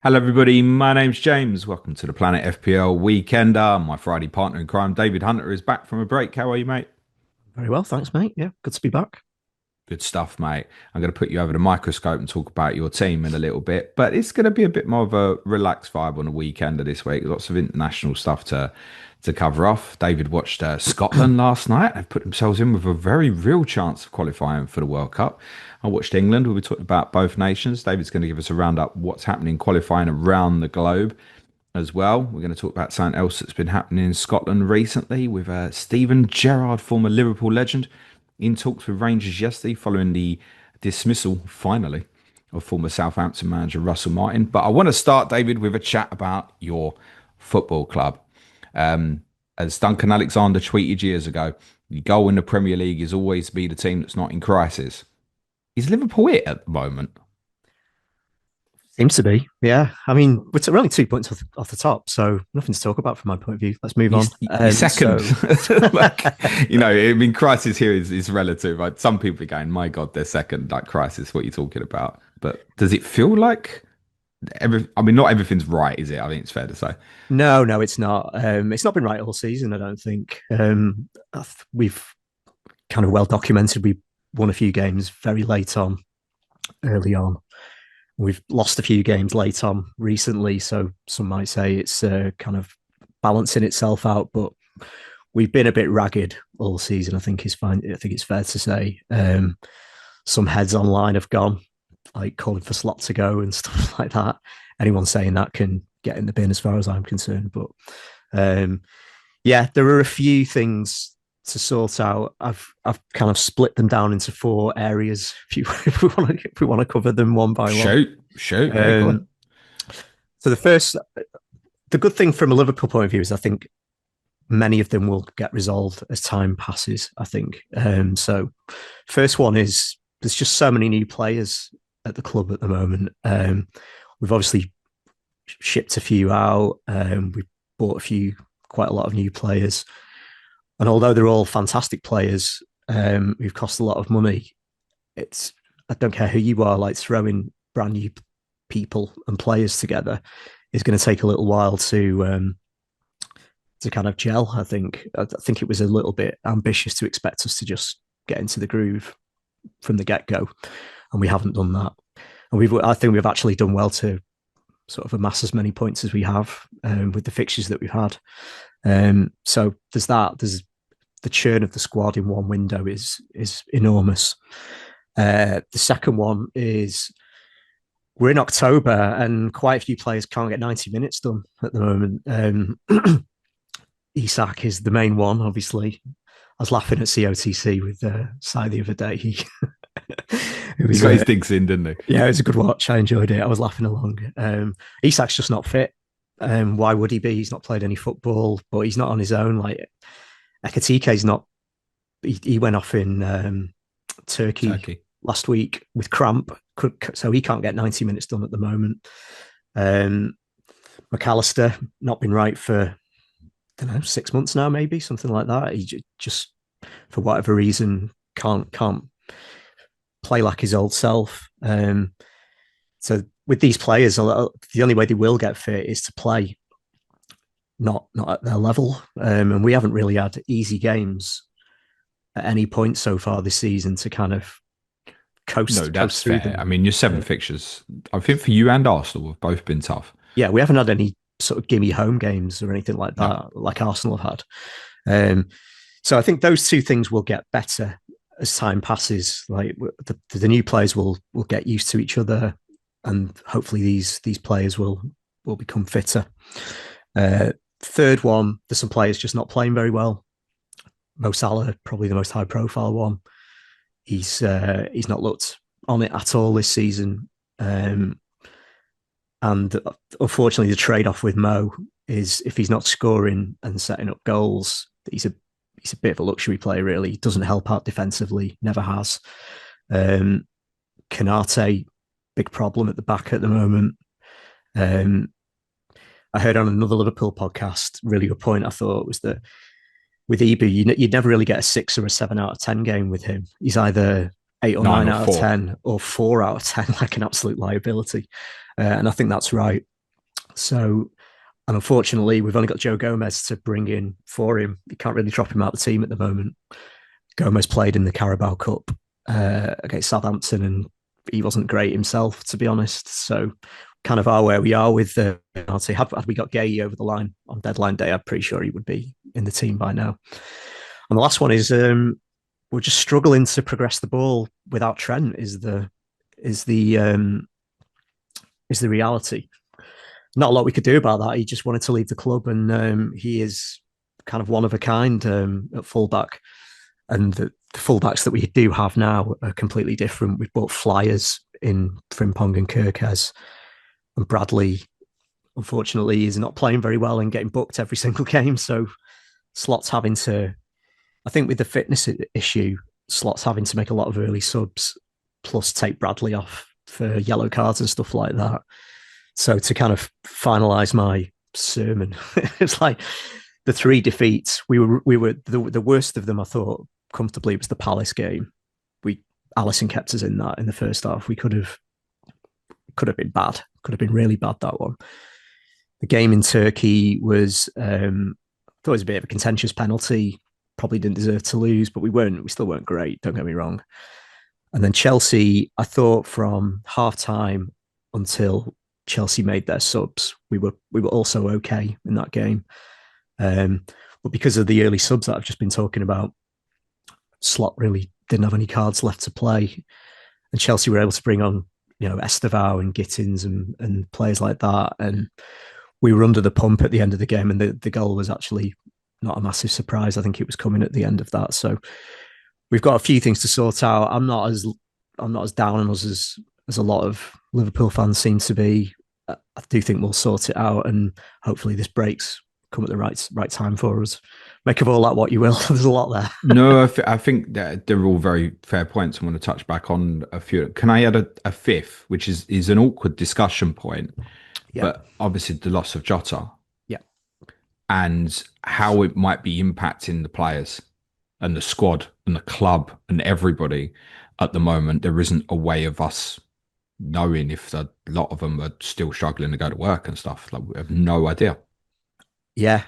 Hello, everybody. My name's James. Welcome to the Planet FPL Weekender. My Friday partner in crime, David Hunter, is back from a break. How are you, mate? Very well, thanks, mate. Yeah, good to be back. Good stuff, mate. I'm going to put you over the microscope and talk about your team in a little bit, but it's going to be a bit more of a relaxed vibe on the weekender this week. Lots of international stuff to cover off. David watched Scotland last night. They've put themselves in with a very real chance of qualifying for the World Cup. I watched England. We'll be talking about both nations. David's going to give us a roundup what's happening qualifying around the globe as well. We're going to talk about something else that's been happening in Scotland recently with Steven Gerrard, former Liverpool legend, in talks with Rangers yesterday following the dismissal, finally, of former Southampton manager Russel Martin. But I want to start, David, with a chat about your football club. As Duncan Alexander tweeted years ago, the goal in the Premier League is always be the team that's not in crisis. Is Liverpool it at the moment? Seems to be. Yeah. I mean, we're only 2 points off the top, so nothing to talk about from my point of view. Let's move on. You second. Like, I mean, crisis here is relative. Like, some people are going, my God, they're second. Like, crisis, what are you talking about? But does it feel like I mean, not everything's right, is it? I think it's fair to say. No, it's not. It's not been right all season, I don't think. We've kind of well documented. We won a few games very late on, early on. We've lost a few games late on recently, so some might say it's kind of balancing itself out. But we've been a bit ragged all season. I think is fine. I think it's fair to say. Some heads online have gone, like calling for Slot to go and stuff like that. Anyone saying that can get in the bin, as far as I'm concerned. But yeah, there are a few things to sort out. I've kind of split them down into four areas. If we want to cover them one by one. Shoot, yeah, go on. Um, so the good thing from a Liverpool point of view is I think many of them will get resolved as time passes. I think. So first one is there's just so many new players at the club at the moment. We've obviously shipped a few out. We've bought quite a lot of new players. And although they're all fantastic players, who've cost a lot of money, I don't care who you are, like throwing brand new people and players together is going to take a little while to kind of gel. I think it was a little bit ambitious to expect us to just get into the groove from the get go, and we haven't done that. And I think we've actually done well to sort of amass as many points as we have with the fixtures that we've had. So there's that. There's the churn of the squad in one window is enormous. The second one is we're in October and quite a few players can't get 90 minutes done at the moment. Isak is the main one, obviously. I was laughing at COTC with Si the other day. He got his digs in, didn't he? Yeah, it was a good watch. I enjoyed it. I was laughing along. Isak's just not fit. Why would he be? He's not played any football, but he's not on his own. Like Ekatike's not. He went off in Turkey last week with cramp, so he can't get 90 minutes done at the moment. McAllister not been right for I don't know 6 months now, maybe something like that. He just for whatever reason can't play like his old self. So with these players, the only way they will get fit is to play not at their level. And we haven't really had easy games at any point so far this season to kind of No, coast that's through fair. them. I mean, your seven fixtures, I think for you and Arsenal have both been tough. Yeah, we haven't had any sort of gimme home games or anything like No. that, like Arsenal have had. So I think those two things will get better as time passes. Like the new players will get used to each other, and hopefully these players will become fitter. Third one, there's some players just not playing very well. Mo Salah, probably the most high profile one. He's not looked on it at all this season. And unfortunately, the trade off with Mo is if he's not scoring and setting up goals, he's a bit of a luxury player, really. He doesn't help out defensively, never has. Kanate, big problem at the back at the moment. I heard on another Liverpool podcast, really good point, I thought, was that with Ibu, you'd never really get a 6 or a 7 out of 10 game with him. He's either 8 or Nine 9 or out of four. 10 or 4 out of 10, like an absolute liability. And I think that's right. So, and unfortunately, we've only got Joe Gomez to bring in for him. You can't really drop him out of the team at the moment. Gomez played in the Carabao Cup against Southampton, and he wasn't great himself, to be honest. So, kind of are where we are with the penalty. Had we got Gay over the line on deadline day, I'm pretty sure he would be in the team by now. And the last one is we're just struggling to progress the ball without Trent. Is the is the reality? Not a lot we could do about that. He just wanted to leave the club, and he is kind of one of a kind at fullback. And the fullbacks that we do have now are completely different. We've bought flyers in Frimpong and Kirkes, and Bradley, unfortunately, is not playing very well and getting booked every single game. So Slot's having to, I think, with the fitness issue, Slot's having to make a lot of early subs, plus take Bradley off for yellow cards and stuff like that. So to kind of finalize my sermon, it's like the three defeats. We were the worst of them. I thought comfortably it was the Palace game. Alisson kept us in that in the first half. We could have been bad. Could have been really bad, that one. The game in Turkey was thought it was a bit of a contentious penalty. Probably didn't deserve to lose, but we still weren't great. Don't get me wrong. And then Chelsea, I thought from half time until Chelsea made their subs, we were also okay in that game. But because of the early subs that I've just been talking about, Slot really didn't have any cards left to play, and Chelsea were able to bring on Estevao and Gittins and players like that, and we were under the pump at the end of the game, and the goal was actually not a massive surprise. I think it was coming at the end of that. So we've got a few things to sort out. I'm not as down on us as a lot of Liverpool fans seem to be. I do think we'll sort it out, and hopefully this breaks come at the right time for us. Make of all that what you will. There's a lot there. No, I think that they're all very fair points. I'm going to touch back on a few. Can I add a fifth, which is an awkward discussion point, Yeah, but obviously the loss of Jota yeah, and how it might be impacting the players and the squad and the club and everybody at the moment. There isn't a way of us knowing if a lot of them are still struggling to go to work and stuff. Like, we have no idea. yeah.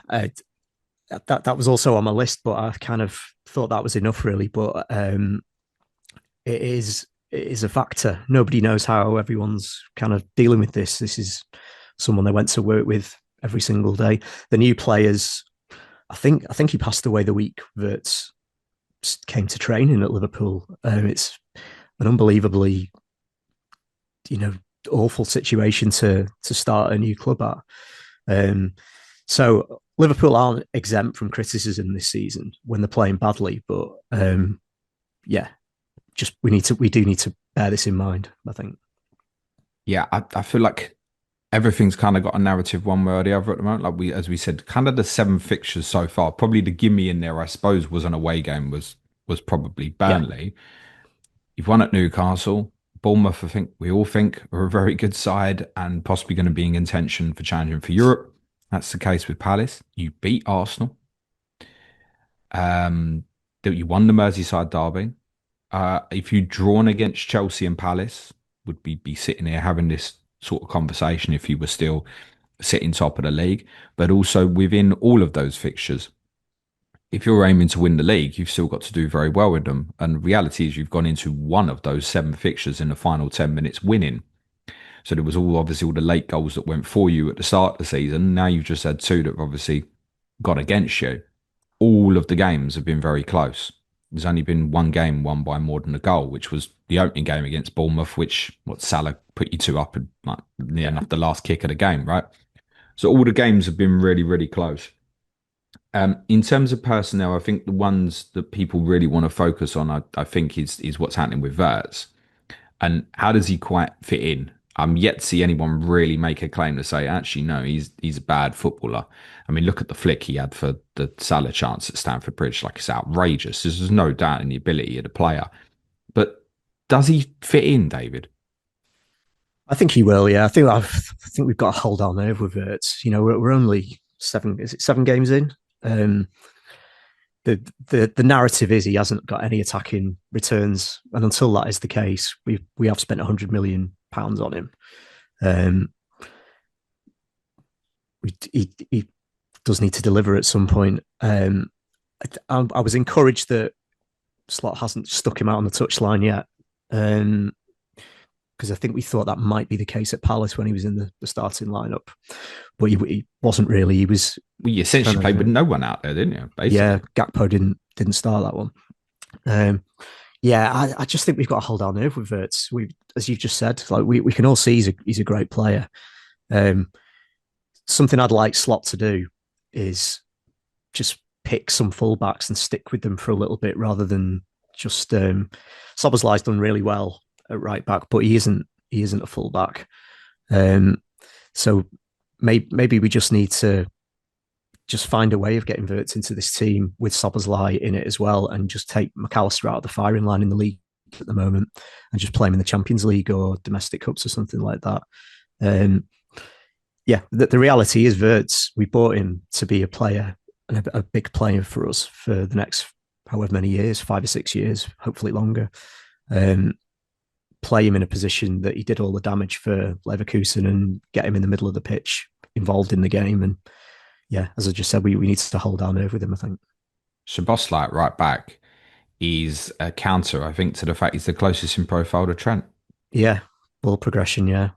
That was also on my list, but I kind of thought that was enough, really. But it is a factor. Nobody knows how everyone's kind of dealing with this. This is someone they went to work with every single day. The new players, I think he passed away the week that came to training at Liverpool. It's an unbelievably, you know, awful situation to start a new club at. So Liverpool aren't exempt from criticism this season when they're playing badly, but yeah, just we do need to bear this in mind, I think. Yeah, I feel like everything's kind of got a narrative one way or the other at the moment. Like, as we said, kind of the seven fixtures so far. Probably the gimme in there, I suppose, was an away game was probably Yeah, Burnley. You've won at Newcastle. Bournemouth, I think we all think are a very good side and possibly going to be in contention for challenging for Europe. That's the case with Palace. You beat Arsenal. That you won the Merseyside derby. If you'd drawn against Chelsea and Palace, would be sitting here having this sort of conversation if you were still sitting top of the league. But also within all of those fixtures, if you're aiming to win the league, you've still got to do very well with them. And the reality is you've gone into one of those seven fixtures in the final 10 minutes winning. So there was obviously all the late goals that went for you at the start of the season. Now you've just had two that have obviously gone against you. All of the games have been very close. There's only been one game won by more than a goal, which was the opening game against Bournemouth, which Salah put you two up at like near enough the last kick of the game, right? So all the games have been really, really close. In terms of personnel, I think the ones that people really want to focus on, I think, is what's happening with Verts and how does he quite fit in. I'm yet to see anyone really make a claim to say, actually, no, he's a bad footballer. I mean, look at the flick he had for the Salah chance at Stamford Bridge. Like, it's outrageous. There's no doubt in the ability of the player. But does he fit in, David? I think he will. Yeah, I think we've got to hold on over with it. You know, we're only seven. Is it 7 games in? Um, the narrative is he hasn't got any attacking returns, and until that is the case, we have spent £100 million on him. Um, he does need to deliver at some point. I was encouraged that Slot hasn't stuck him out on the touchline yet. Because I think we thought that might be the case at Palace when he was in the starting lineup, but he wasn't really. He was Well, you essentially kind played with of no one out there, didn't you? yeah. Basically. Gakpo didn't start that one. Um, yeah, I just think we've got to hold our nerve with Wirtz. We, as you've just said, like we can all see he's a great player. Um, Something I'd like Slot to do is just pick some fullbacks and stick with them for a little bit rather than just Soboslai's done really well at right back, but he isn't a fullback. Um, so maybe we just need to just find a way of getting Wirtz into this team with Soboslai in it as well, and just take McAllister out of the firing line in the league at the moment, and just play him in the Champions League or domestic cups or something like that. Um, yeah, the reality is Wirtz. We bought him to be a player and a big player for us for the next however many years, 5 or 6 years, hopefully longer. Um, Play him in a position that he did all the damage for Leverkusen and get him in the middle of the pitch, involved in the game. And yeah, as I just said, we need to hold our nerve with him, I think. Szoboszlai at right back is a counter, I think, to the fact he's the closest in profile to Trent. Yeah, ball progression, yeah.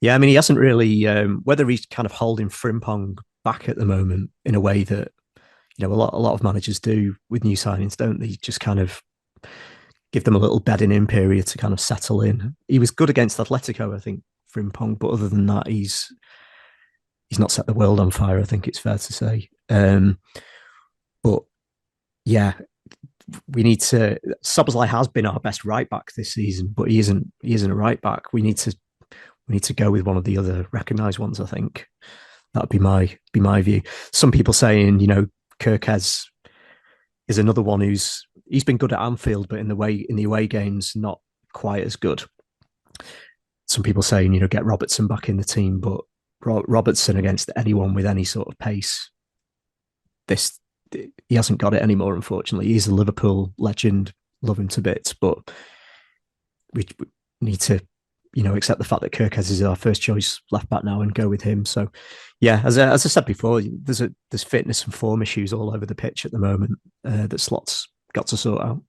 Yeah, I mean, he hasn't really, whether he's kind of holding Frimpong back at the moment in a way that, a lot of managers do with new signings, don't they? Just kind of give them a little bedding in period to kind of settle in. He was good against Atletico, I think, Frimpong, but other than that, he's not set the world on fire, I think it's fair to say. But yeah, we need to. Szoboszlai has been our best right back this season, but he isn't a right back. We need to go with one of the other recognised ones. I think that'd be my view. Some people saying, Kirkez is another one he's been good at Anfield, but in the away games not quite as good. Some people saying, get Robertson back in the team, but Robertson against anyone with any sort of pace, this he hasn't got it anymore. Unfortunately, he's a Liverpool legend, love him to bits, but we need to accept the fact that Kirkez is our first choice left back now and go with him. So, yeah, as I said before, there's fitness and form issues all over the pitch at the moment that Slot's got to sort out.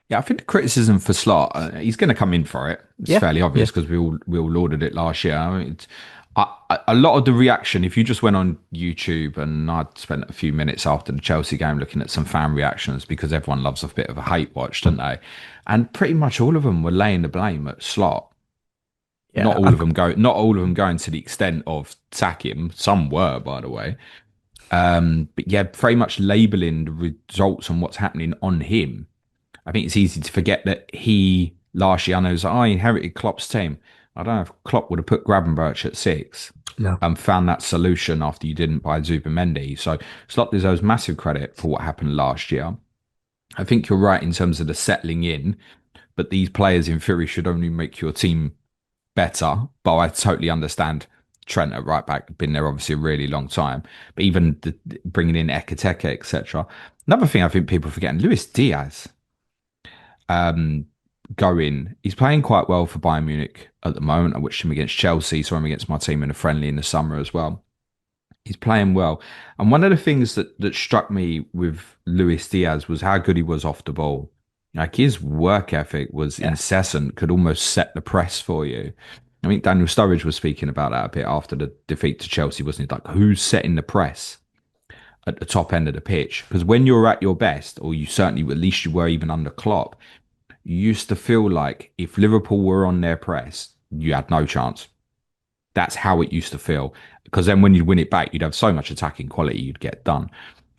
Yeah, I think the criticism for Slot, he's going to come in for it. It's Yeah, fairly yeah, obvious because we all lauded it last year. I mean, a lot of the reaction, if you just went on YouTube, and I'd spent a few minutes after the Chelsea game looking at some fan reactions because everyone loves a bit of a hate watch, don't they? And pretty much all of them were laying the blame at Slot. yeah. Not all of them going to the extent of sack him. Some were, by the way. But yeah, very much labelling the results and what's happening on him. I think it's easy to forget that he last year, I know, I inherited Klopp's team. I don't know if Klopp would have put Gravenberch at 6 No, and found that solution after you didn't buy Zubimendi. So Slot deserves massive credit for what happened last year. I think you're right in terms of the settling in, but these players in theory should only make your team better. But I totally understand Trent at right back, been there obviously a really long time. But even bringing in Ekateke, etc. Another thing I think people are forgetting, Luis Diaz going. He's playing quite well for Bayern Munich at the moment. I watched him against Chelsea, saw him against my team in a friendly in the summer as well. He's playing well. And one of the things that struck me with Luis Diaz was how good he was off the ball. Like his work ethic was yeah, incessant, could almost set the press for you. I mean, Daniel Sturridge was speaking about that a bit after the defeat to Chelsea, wasn't he? Like, who's setting the press at the top end of the pitch? Because when you're at your best, or you certainly, at least you were even under Klopp, you used to feel like if Liverpool were on their press, you had no chance. That's how it used to feel. Because then when you'd win it back, you'd have so much attacking quality you'd get done.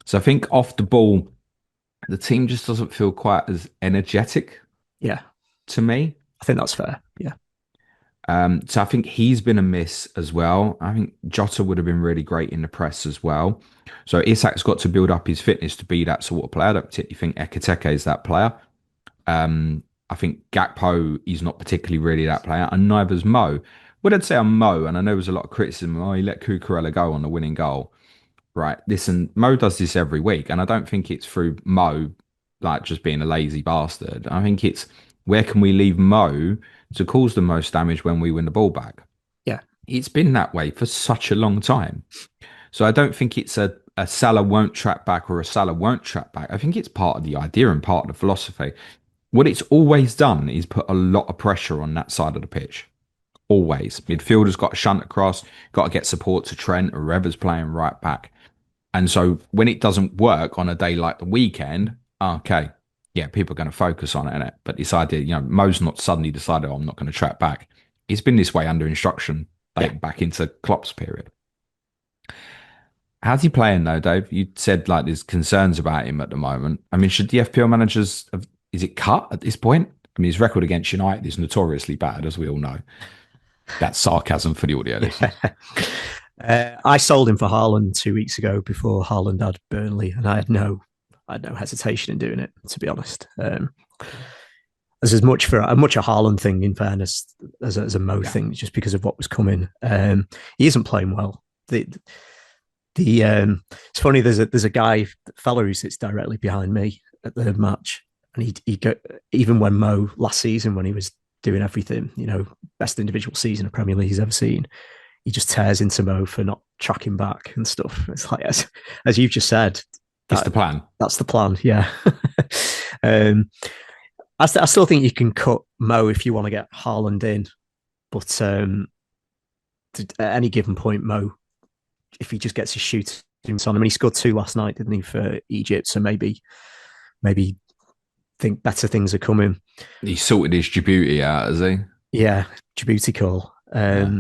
So I think off the ball, the team just doesn't feel quite as energetic yeah. to me. I think that's fair. Yeah, So I think he's been a miss as well. I think Jota would have been really great in the press as well. So Isak's got to build up his fitness to be that sort of player. I don't particularly think Ekateke is that player. I think Gakpo is not particularly really that player, and neither's Mo. What I'd say on Mo, and I know there was a lot of criticism, he let Cucurella go on the winning goal. Right, listen, Mo does this every week, and I don't think it's through Mo like just being a lazy bastard. I think it's where can we leave Mo to cause the most damage when we win the ball back. yeah, It's been that way for such a long time. So I don't think it's a Salah won't track back or a Salah won't track back. I think it's part of the idea and part of the philosophy. What it's always done is put a lot of pressure on that side of the pitch. Always. Midfielder's got to shunt across, got to get support to Trent or whoever's playing right back. And so when it doesn't work on a day like the weekend, okay, yeah, people are going to focus on it, innit? But this idea, Mo's not suddenly decided, oh, I'm not going to track back. It's been this way under instruction Yeah. dating back into Klopp's period. How's he playing though, Dave? You said like there's concerns about him at the moment. I mean, should the FPL managers is it cut at this point? I mean, his record against United is notoriously bad, as we all know. That's sarcasm for the audio Yeah. listeners. I sold him for Haaland 2 weeks ago before Haaland had Burnley, and I had no hesitation in doing it, to be honest. As much for a Haaland thing, in fairness, as a Mo Yeah, thing, just because of what was coming. He isn't playing well. It's funny. There's a guy fella who sits directly behind me at the match, and he go, even when Mo last season when he was doing everything, best individual season of Premier League he's ever seen, he just tears into Mo for not tracking back and stuff. It's like as you've just said, it's the that plan. that's the plan. Yeah. um, I still think you can cut Mo if you want to get Haaland in, but at any given point, Mo, if he just gets his shooting on, I mean, he scored two last night, didn't he, for Egypt? So maybe think better things are coming. He sorted his Djibouti out, has he? Yeah, Djibouti call. Yeah.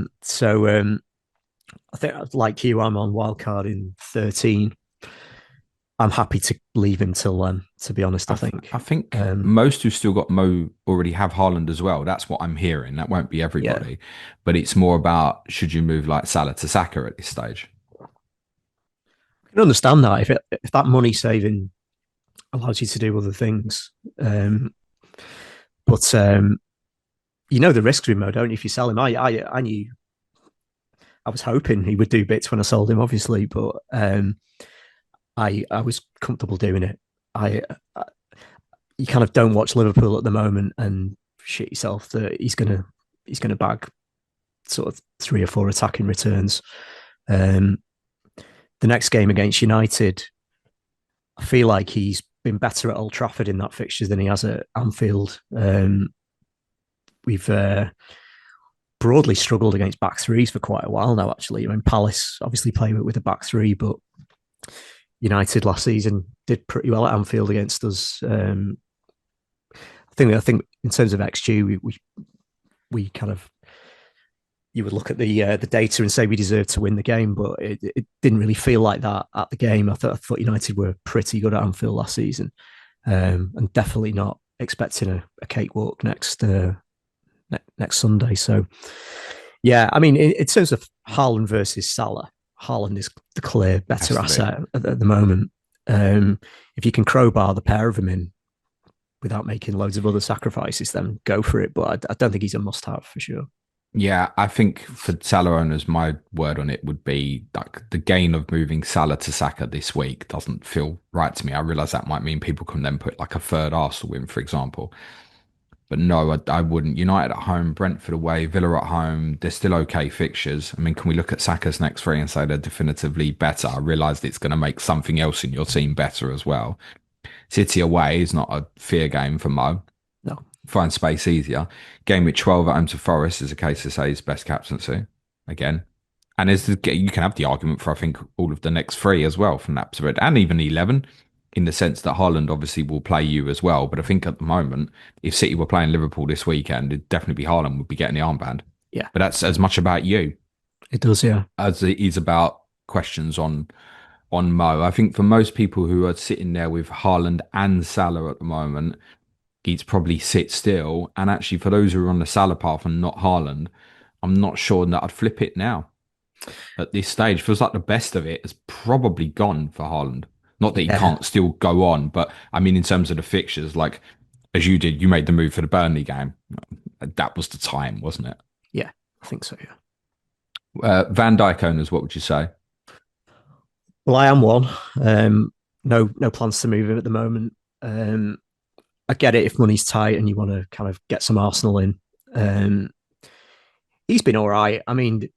I think, like you, I'm on wildcard in 13. I'm happy to leave him till then, to be honest, I think. I think Um, most who've still got Mo already have Haaland as well. That's what I'm hearing. That won't be yeah. everybody, but it's more about should you move like Salah to Saka at this stage? I can understand that if that money saving allows you to do other things. But you know the risks with Mo, don't you? If you sell him, I knew I was hoping he would do bits when I sold him, obviously, but I was comfortable doing it. I you kind of don't watch Liverpool at the moment and shit yourself that he's gonna bag sort of 3 or 4 attacking returns. Um, the next game against United, I feel like he's been better at Old Trafford in that fixture than he has at Anfield. We've broadly struggled against back threes for quite a while now, actually. I mean, Palace obviously play with a back three, but United last season did pretty well at Anfield against us. I think in terms of XG, we kind of you would look at the data and say we deserved to win the game, but it didn't really feel like that at the game. I thought United were pretty good at Anfield last season, and definitely not expecting a cakewalk next Sunday. So, yeah, I mean, in terms of Haaland versus Salah, Haaland is the clear better asset at the moment. If you can crowbar the pair of them in without making loads of other sacrifices, then go for it. But I don't think he's a must-have for sure. Yeah, I think for Salah owners, my word on it would be like the gain of moving Salah to Saka this week doesn't feel right to me. I realise that might mean people can then put like a third Arsenal win, for example. But no, I wouldn't. United at home, Brentford away, Villa at home. They're still okay fixtures. I mean, can we look at Saka's next three and say they're definitively better? I realised it's going to make something else in your team better as well. City away is not a fear game for Mo. No, Find space easier. Game with 12 at home to Forest is a case to say his best captaincy again. And you can have the argument for, I think, all of the next three as well from that perspective, and even 11, in the sense that Haaland obviously will play you as well. But I think at the moment, if City were playing Liverpool this weekend, it'd definitely be Haaland would be getting the armband. yeah, But that's as much about you it does. Yeah, as it is about questions on Mo. I think for most people who are sitting there with Haaland and Salah at the moment, it's probably sit still. And actually, for those who are on the Salah path and not Haaland, I'm not sure that I'd flip it now. At this stage, feels like the best of it has probably gone for Haaland. Not that he yeah, can't still go on, but I mean, in terms of the fixtures, like as you did, you made the move for the Burnley game. That was the time, wasn't it? yeah. I think so. Yeah. Van Dijk owners, what would you say? Well, I am one. No plans to move him at the moment. I get it if money's tight and you want to kind of get some Arsenal in. Um, he's been all right. I mean,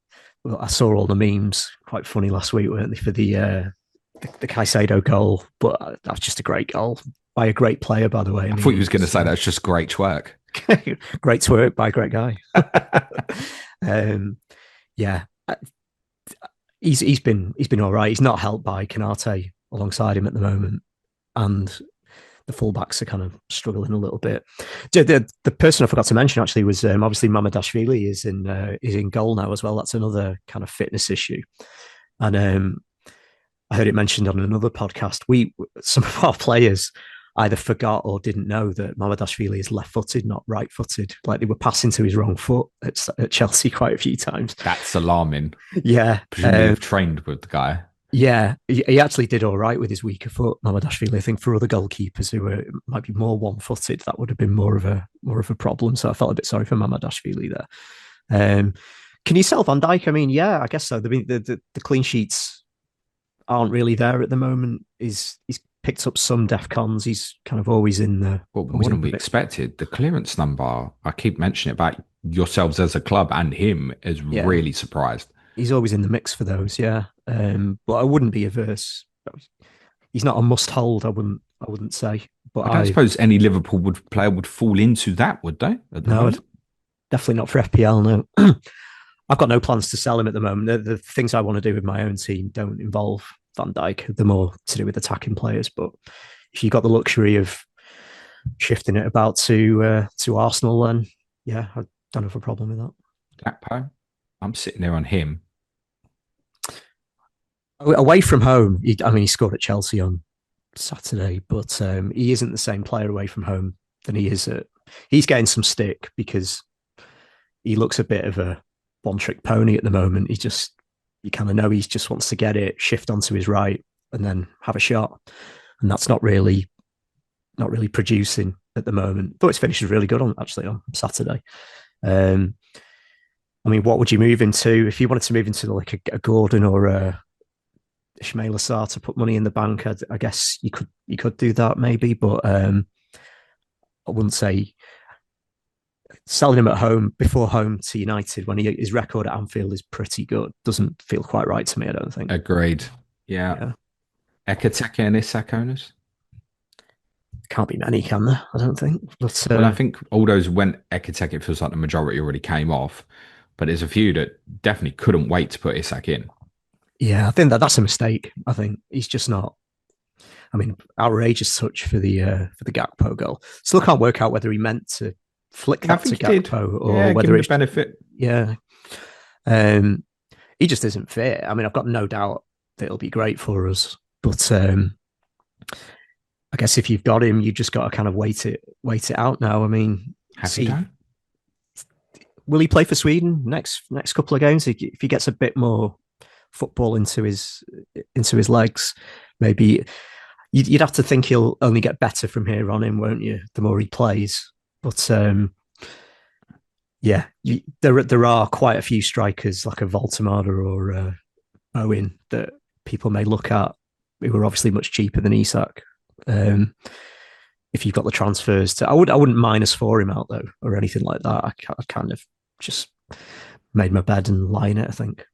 well, I saw all the memes, quite funny last week, weren't they, for the Caicedo goal? But that's just a great goal by a great player, by the way. I I mean, thought you he was going to was say that's just great twerk. great twerk by a great guy. um, yeah, he's been all right. He's not helped by Canate alongside him at the moment, and the fullbacks are kind of struggling a little bit. The person I forgot to mention actually was obviously Mamadashvili is in goal now as well. That's another kind of fitness issue, and I heard it mentioned on another podcast. Some of our players either forgot or didn't know that Mamadashvili is left-footed, not right-footed. Like they were passing to his wrong foot at Chelsea quite a few times. That's alarming. Yeah, Presumably you've trained with the guy. yeah, he actually did all right with his weaker foot, Mamadashvili. I think for other goalkeepers who might be more one-footed, that would have been more of a problem. So I felt a bit sorry for Mamadashvili there. Can you sell Van Dijk? I mean, yeah, I guess so. The clean sheets aren't really there at the moment. He's picked up some DEFCONs. He's kind of always in the. Well, more than we expected. The clearance number, I keep mentioning it about yourselves as a club and him, is really surprised. He's always in the mix for those, yeah. But I wouldn't be averse. He's not a must hold. I wouldn't say. But I don't suppose any Liverpool player would fall into that, would they? No, definitely not for FPL. No, I've got no plans to sell him at the moment. The things I want to do with my own team don't involve Van Dijk. They're more to do with attacking players. But if you got the luxury of shifting it about to Arsenal, then yeah, I don't have a problem with that. Gakpo, I'm sitting there on him. Away from home, he scored at Chelsea on Saturday, but he isn't the same player away from home than he is at. He's getting some stick because he looks a bit of a one-trick pony at the moment. You kind of know he just wants to get it, shift onto his right, and then have a shot, and that's not really producing at the moment. But his finish is really good on Saturday. I mean, what would you move into if you wanted to move into like a Gordon or a Ismail Assar to put money in the bank? I guess you could do that maybe, but I wouldn't say selling him at home before home to United when his record at Anfield is pretty good doesn't feel quite right to me. I don't think. Agreed. Yeah. Ekiteke and Isak owners. Can't be many, can there? I don't think. But, well, I think all those when Ekiteke feels like the majority already came off, but there's a few that definitely couldn't wait to put Isak in. Yeah, I think that's a mistake. I think he's just not. I mean, outrageous touch for the Gakpo goal. Still can't work out whether he meant to flick that to Gakpo or whether it's benefit. Yeah, he just isn't fit. I mean, I've got no doubt that it'll be great for us, but I guess if you've got him, you just got to kind of wait it out now. I mean, will he play for Sweden next couple of games? If he gets a bit more football into his legs, maybe you'd have to think he'll only get better from here on in, won't you? The more he plays, but there are quite a few strikers like a Voltemada or Owen that people may look at who are obviously much cheaper than Isak. If you've got the transfers I wouldn't minus for him out though or anything like that. I kind of just made my bed and lie in it, I think.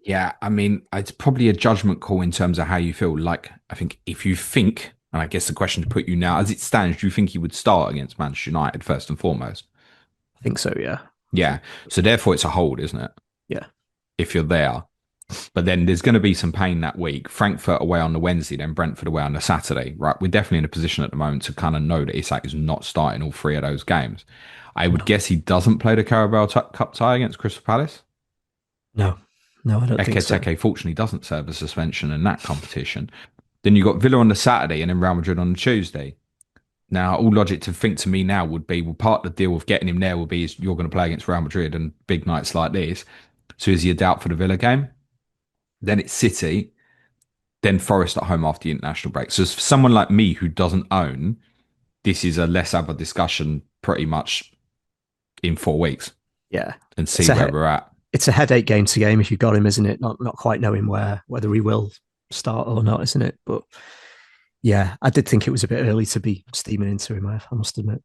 Yeah, I mean, it's probably a judgment call in terms of how you feel. Like, I think if you think, and I guess the question to put you now, as it stands, do you think he would start against Manchester United first and foremost? I think so, yeah. Yeah. So therefore it's a hold, isn't it? Yeah. If you're there. But then there's going to be some pain that week. Frankfurt away on the Wednesday, then Brentford away on the Saturday, right? We're definitely in a position at the moment to kind of know that Isak is not starting all three of those games. I would guess he doesn't play the Carabao Cup tie against Crystal Palace. No, I don't think so. Ekiteke fortunately doesn't serve a suspension in that competition. Then you've got Villa on the Saturday and then Real Madrid on the Tuesday. Now, all logic to think to me now would be, well, part of the deal of getting him there will be is you're going to play against Real Madrid and big nights like this. So is he a doubt for the Villa game? Then it's City, then Forest at home after the international break. So for someone like me who doesn't own, this is a let's have a discussion pretty much in 4 weeks. Yeah. And see where we're at. It's a headache game to game if you've got him, isn't it? Not quite knowing whether he will start or not, isn't it? But yeah, I did think it was a bit early to be steaming into him, I must admit.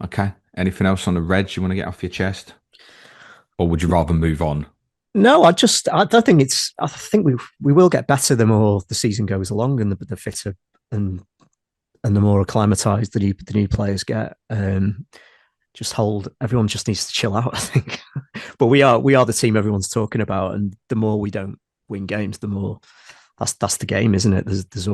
Okay. Anything else on the Reds you want to get off your chest? Or would you rather move on? No, I don't think it's. I think we will get better the more the season goes along, and the fitter and and the more acclimatized the new players get. Just hold. Everyone just needs to chill out, I think. But we are the team everyone's talking about, and the more we don't win games, the more that's the game, isn't it? Yeah, There's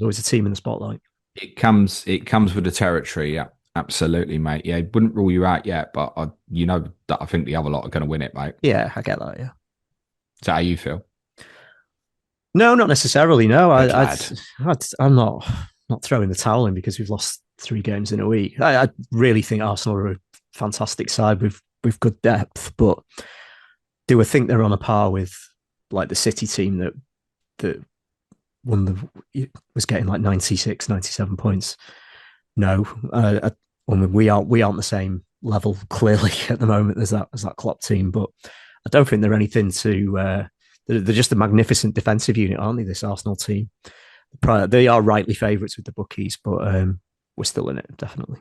always a team in the spotlight. it comes with the territory. Yeah, absolutely, mate. Yeah, wouldn't rule you out yet, but you know that I think the other lot are going to win it, mate. Yeah, I get that. Yeah. Is that how you feel? No, not necessarily. No, Good lad. I'm not throwing the towel in because we've lost 3 games in a week. I really think Arsenal are a fantastic side with good depth, but do I think they're on a par with like the City team that won was getting like 96, 97 points? No, we aren't the same level clearly at the moment as that Klopp team, but I don't think they're anything to. They're just a magnificent defensive unit, aren't they? This Arsenal team. They are rightly favourites with the bookies, but we're still in it definitely.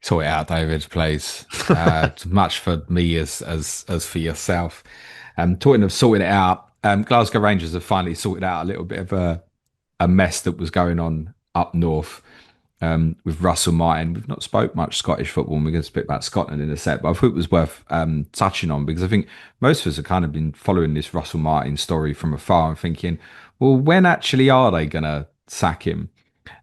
Sort it out, David, please. Much for me as for yourself. Talking of sorting it out, Glasgow Rangers have finally sorted out a little bit of a mess that was going on up north with Russell Martin. We've not spoke much Scottish football, and we're going to speak about Scotland in a sec, but I thought it was worth touching on because I think most of us have kind of been following this Russell Martin story from afar and thinking, well, when actually are they going to sack him?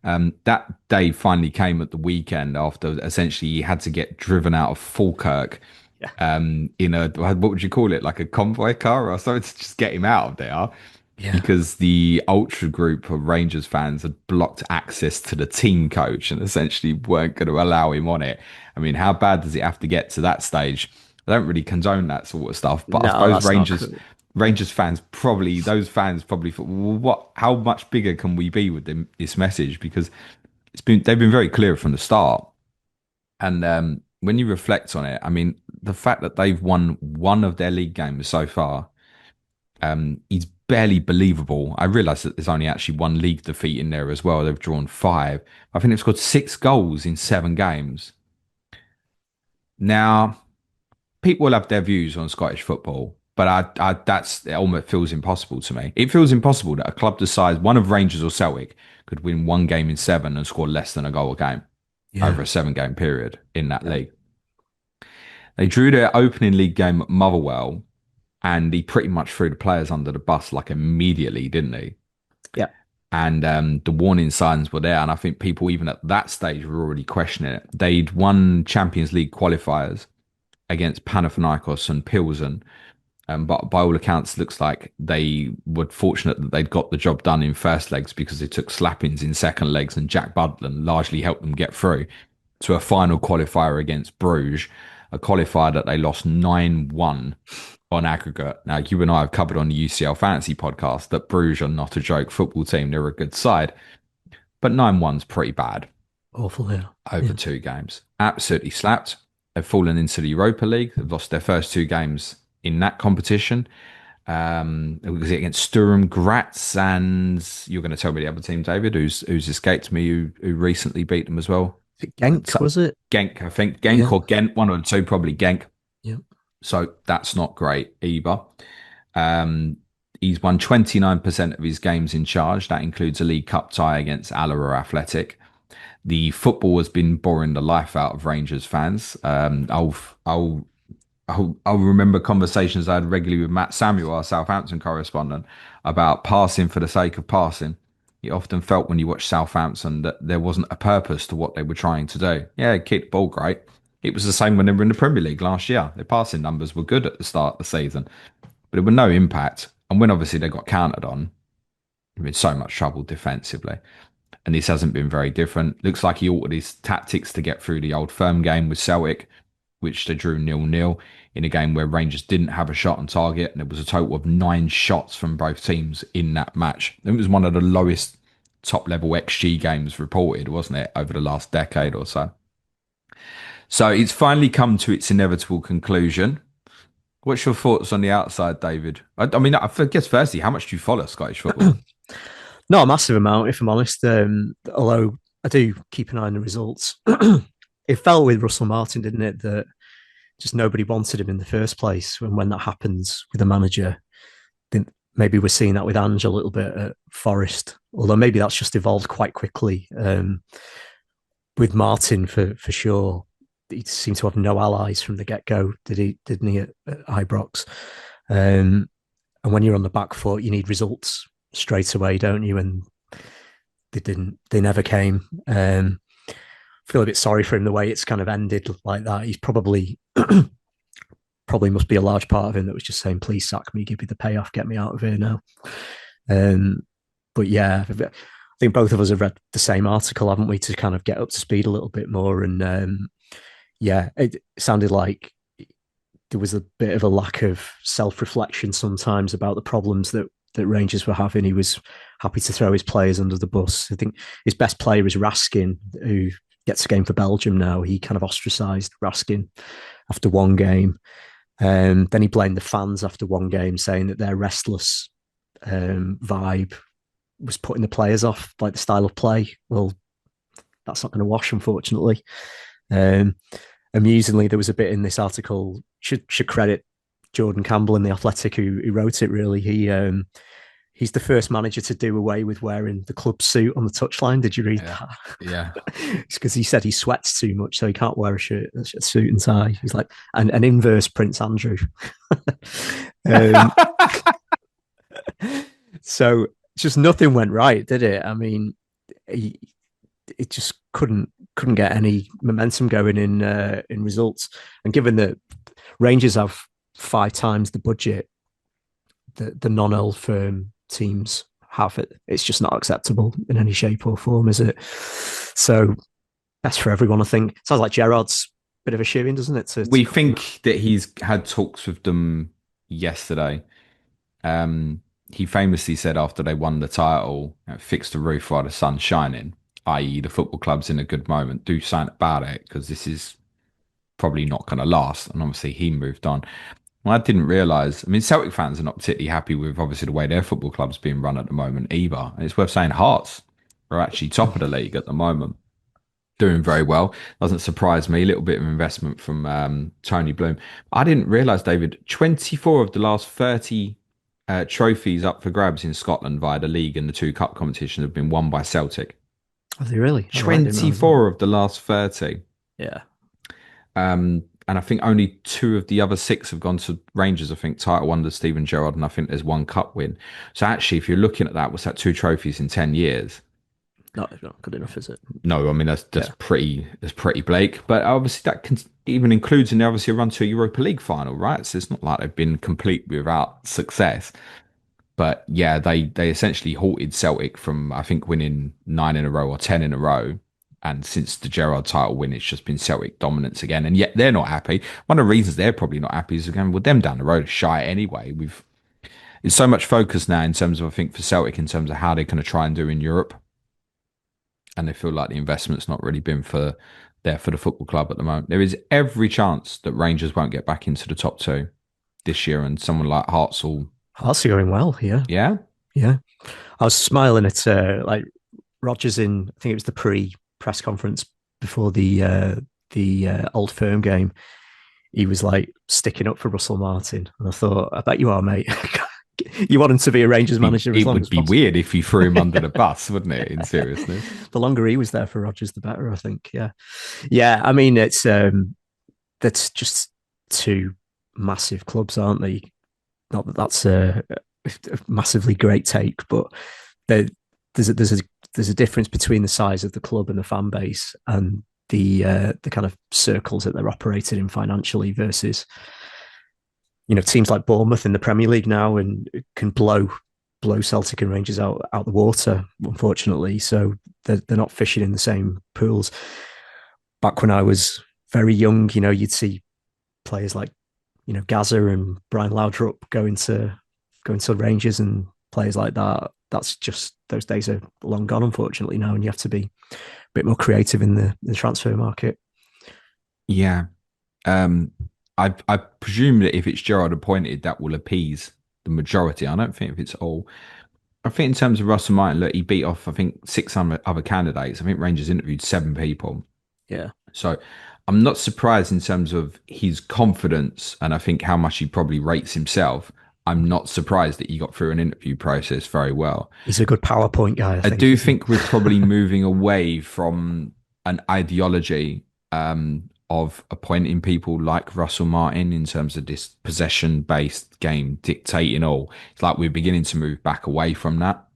That day finally came at the weekend after essentially he had to get driven out of Falkirk Yeah, in a, what would you call it, like a convoy car or something to just get him out of there yeah, because the ultra group of Rangers fans had blocked access to the team coach and essentially weren't going to allow him on it. I mean, how bad does it have to get to that stage? I don't really condone that sort of stuff, but I no, suppose that's not Rangers cool. Rangers fans probably those fans probably thought, well, what? How much bigger can we be with this message? Because they've been very clear from the start. And when you reflect on it, I mean, the fact that they've won one of their league games so far is barely believable. I realise that there's only actually one league defeat in there as well. They've drawn five. I think they've scored 6 goals in 7 games. Now, people will have their views on Scottish football, but it almost feels impossible to me. It feels impossible that a club the size, one of Rangers or Celtic, could win one game in seven and score less than a goal a game over Yeah, a 7 game period in that yeah, league. They drew their opening league game at Motherwell, and he pretty much threw the players under the bus like immediately, didn't he? yeah, And the warning signs were there, and I think people even at that stage were already questioning it. They'd won Champions League qualifiers against Panathinaikos and Pilsen, but by all accounts, looks like they were fortunate that they'd got the job done in first legs because they took slappings in second legs, and Jack Butland largely helped them get through to a final qualifier against Bruges, a qualifier that they lost 9-1 on aggregate. Now, you and I have covered on the UCL Fantasy podcast that Bruges are not a joke football team. They're a good side, but 9-1's pretty bad awful. Yeah, over yeah, 2 games. Absolutely slapped. They've fallen into the Europa League. They've lost their first 2 games in that competition. It was against Sturm Graz, and you're going to tell me the other team, David, who's escaped me, who recently beat them as well. Genk So, was it? Genk, I think Genk Yeah, or Ghent, one or two, probably Genk. yeah, So that's not great either. Um, he's won 29% of his games in charge. That includes a League Cup tie against Alloa Athletic. The football has been boring the life out of Rangers fans. I'll remember conversations I had regularly with Matt Samuel, our Southampton correspondent, about passing for the sake of passing. You often felt when you watched Southampton that there wasn't a purpose to what they were trying to do. Yeah, kick the ball great. It was the same when they were in the Premier League last year. Their passing numbers were good at the start of the season, but it was no impact. And when obviously they got counted on, they're in so much trouble defensively. And this hasn't been very different. Looks like he altered his tactics to get through the old firm game with Celtic, which they drew 0-0 in a game where Rangers didn't have a shot on target. And there was a total of 9 shots from both teams in that match. It was one of the lowest top level XG games reported, wasn't it, over the last decade or so. So it's finally come to its inevitable conclusion. What's your thoughts on the outside, David? I mean, I guess firstly, how much do you follow Scottish football? not a massive amount, if I'm honest. Although I do keep an eye on the results. It fell with Russell Martin, didn't it? That just nobody wanted him in the first place. And when that happens with a manager, then maybe we're seeing that with Ange a little bit at Forest, although maybe that's just evolved quite quickly. With Martin, for sure, he seemed to have no allies from the get go. Didn't he at Ibrox? Um, and when you're on the back foot, you need results straight away, don't you? And they didn't. They never came. I feel a bit sorry for him the way it's kind of ended like that. He's probably must be a large part of him that was just saying, "Please sack me, give me the payoff, get me out of here now." Um, but yeah, I think both of us have read the same article, haven't we, to kind of get up to speed a little bit more. And yeah, it sounded like there was a bit of a lack of self-reflection sometimes about the problems that Rangers were having. He was happy to throw his players under the bus. I think his best player is Raskin, who gets a game for Belgium now. He kind of ostracised Raskin after one game. Then he blamed the fans after one game, saying that their restless vibe was putting the players off, like the style of play. Well, that's not going to wash, unfortunately. Um, Amusingly, there was a bit in this article. Should credit Jordan Campbell in the Athletic who wrote it. Really, he's the first manager to do away with wearing the club suit on the touchline. Did you read Yeah. that? Yeah. It's because he said he sweats too much, so he can't wear a suit and tie. He's like an inverse Prince Andrew. um, so just nothing went right, did it? I mean, he, it just couldn't get any momentum going in results. And given that Rangers have 5 times the budget that the non-old firm teams have, it's just not acceptable in any shape or form, is it? So best for everyone, I think. Sounds like Gerrard's bit of a shoe in, doesn't it? We think that he's had talks with them yesterday. He famously said after they won the title, fix the roof while the sun's shining, i.e., the football club's in a good moment. Do something about it because this is probably not going to last. And obviously, he moved on. Well, I didn't realise. I mean, Celtic fans are not particularly happy with obviously the way their football club's being run at the moment either. And it's worth saying Hearts are actually top of the league at the moment, doing very well. Doesn't surprise me. A little bit of investment from Tony Bloom. I didn't realise, David, 24 of the last 30 trophies up for grabs in Scotland via the league and the two cup competitions have been won by Celtic. Are they really? Oh, I didn't realise that. 24 of the last 30. Yeah. And I think only 2 of the other 6 have gone to Rangers. I think title under Steven Gerrard, and I think there's 1 cup win. So actually, if you're looking at that, what's that, 2 trophies in 10 years? Not good enough, is it? No, I mean that's Yeah. pretty bleak. But obviously that can even includes in obviously a run to a Europa League final, right? So it's not like they've been completely without success. But yeah, they essentially halted Celtic from I think winning 9 in a row or 10 in a row. And since the Gerrard title win, it's just been Celtic dominance again. And yet they're not happy. One of the reasons they're probably not happy is again with them down the road are shy anyway. There's so much focus now in terms of I think for Celtic in terms of how they're going to try and do in Europe, and they feel like the investment's not really been for the football club at the moment. There is every chance that Rangers won't get back into the top 2 this year, and someone like Hearts will, Hearts are going well. Yeah. yeah, Yeah. I was smiling at like Rogers in, I think it was the press conference before the Old Firm game. He was like sticking up for Russell Martin, and I thought, I bet you are, mate. You want him to be a Rangers manager as it long would as be possible. weird if you threw him under the bus, wouldn't it? In seriousness, The longer he was there for Rogers, the better, I think. Yeah, yeah. I mean, it's that's just 2 massive clubs, aren't they? Not that that's a massively great take, but there, there's a difference between the size of the club and the fan base and the kind of circles that they're operating in financially versus teams like Bournemouth in the Premier League now and can blow Celtic and Rangers out the water, unfortunately. So they're not fishing in the same pools. Back when I was very young, you'd see players like Gaza and Brian Laudrup going to Rangers and players like that. That's just those days are long gone, unfortunately, now, and you have to be a bit more creative in the transfer market. yeah. I presume that if it's Gerrard appointed, that will appease the majority. I don't think if it's all. I think in terms of Russell Martin, look, he beat off I think 6 other candidates. I think Rangers interviewed 7 people. Yeah, So I'm not surprised in terms of his confidence, and I think how much he probably rates himself. I'm not surprised that he got through an interview process very well. He's a good PowerPoint guy, I I think, do isn't think we're probably moving away from an ideology of appointing people like Russell Martin in terms of this possession based game dictating all. It's like we're beginning to move back away from that.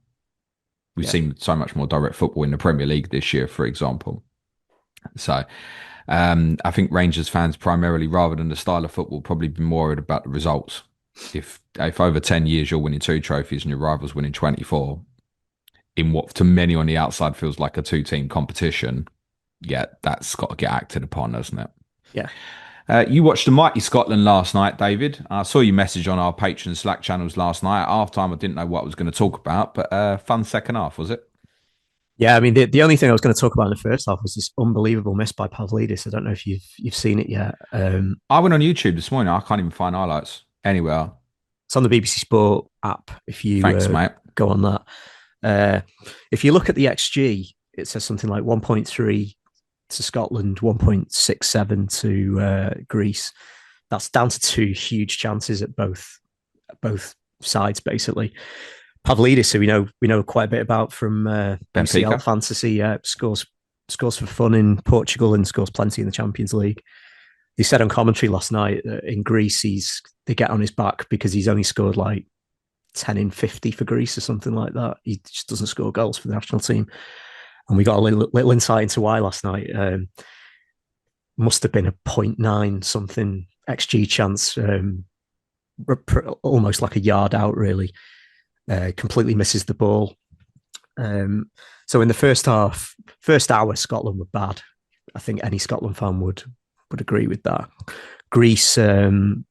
We've he? Yeah. seen so much more direct football in the Premier League this year, for example. So I think Rangers fans primarily, rather than the style of football, probably be more worried about the results. If over 10 years you're winning 2 trophies and your rival's winning 24, in what to many on the outside feels like a two-team competition, yeah, that's got to get acted upon, doesn't it? Yeah. You watched the mighty Scotland last night, David. I saw your message on our Patreon Slack channels last night. At half time, I didn't know what I was going to talk about, but fun second half, was it? Yeah, I mean, the only thing I was going to talk about in the first half was this unbelievable miss by Pavlidis. I don't know if you've seen it yet. I went on YouTube this morning. I can't even find highlights anywhere. It's on the BBC Sport app if you Thanks, mate. go on that. If you look at the XG, it says something like 1.3 to Scotland, 1.67 to Greece. That's down to two huge chances at both sides, basically. Pavlidis, who we know quite a bit about from UCL Benfica. Fantasy, scores for fun in Portugal and scores plenty in the Champions League. He said on commentary last night that in Greece they get on his back because he's only scored like 10 in 50 for Greece or something like that. He just doesn't score goals for the national team. And we got a little insight into why last night. Must have been a .9 something XG chance, almost like a yard out, really. Completely misses the ball. So in the first hour, Scotland were bad. I think any Scotland fan would agree with that. Greece,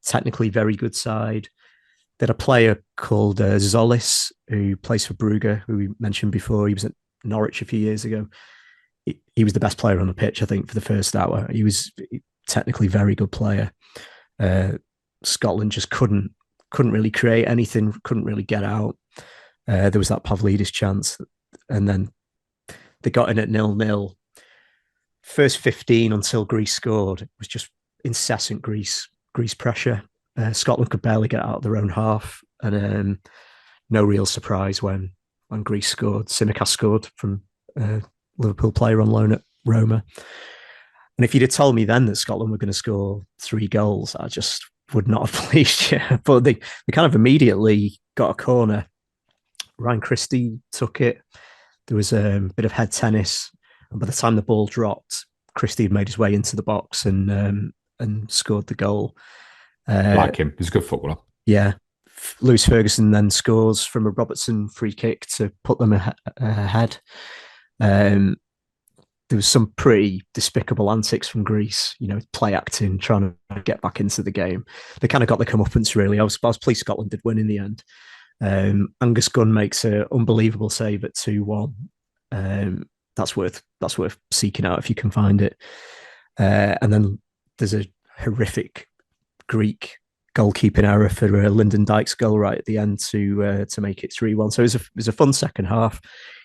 technically very good side. They had a player called Zolis, who plays for Brugge, who we mentioned before. He was at Norwich a few years ago. He was the best player on the pitch, I think, for the first hour. He was technically very good player. Scotland just couldn't really create anything, couldn't really get out. There was that Pavlidis chance, and then they got in at 0-0. First 15 until Greece scored, it was just incessant Greece pressure. Scotland could barely get out of their own half, and no real surprise when Greece scored. Tsimikas scored from Liverpool player on loan at Roma. And if you'd have told me then that Scotland were going to score 3 goals, I just would not have believed you. But they kind of immediately got a corner. Ryan Christie took it. There was a bit of head tennis. And by the time the ball dropped, Christie had made his way into the box and scored the goal. Like him. He's a good footballer. Yeah. Lewis Ferguson then scores from a Robertson free kick to put them ahead. There was some pretty despicable antics from Greece, play acting, trying to get back into the game. They kind of got the comeuppance, really. I was pleased Scotland did win in the end. Angus Gunn makes an unbelievable save at 2-1. That's worth seeking out if you can find it. And then there's a horrific Greek goalkeeping error for Lyndon Dykes' goal right at the end to make it 3-1. So it was a fun second half.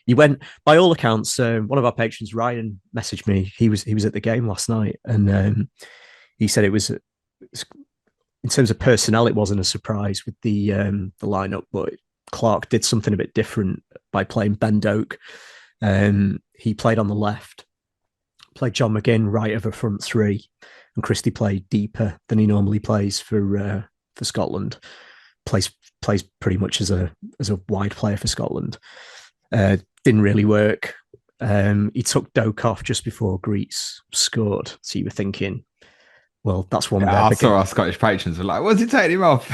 He went, by all accounts, one of our patrons, Ryan, messaged me. He was at the game last night, and he said it was, in terms of personnel, it wasn't a surprise with the lineup, but Clark did something a bit different by playing Ben Doak. He played on the left, played John McGinn right over front three, and Christie played deeper than he normally plays for Scotland. Plays pretty much as a wide player for Scotland. Didn't really work. He took Doak off just before Greece scored. So you were thinking, well, that's one. Yeah, I saw our Scottish patrons were like, "What's he taking him off?"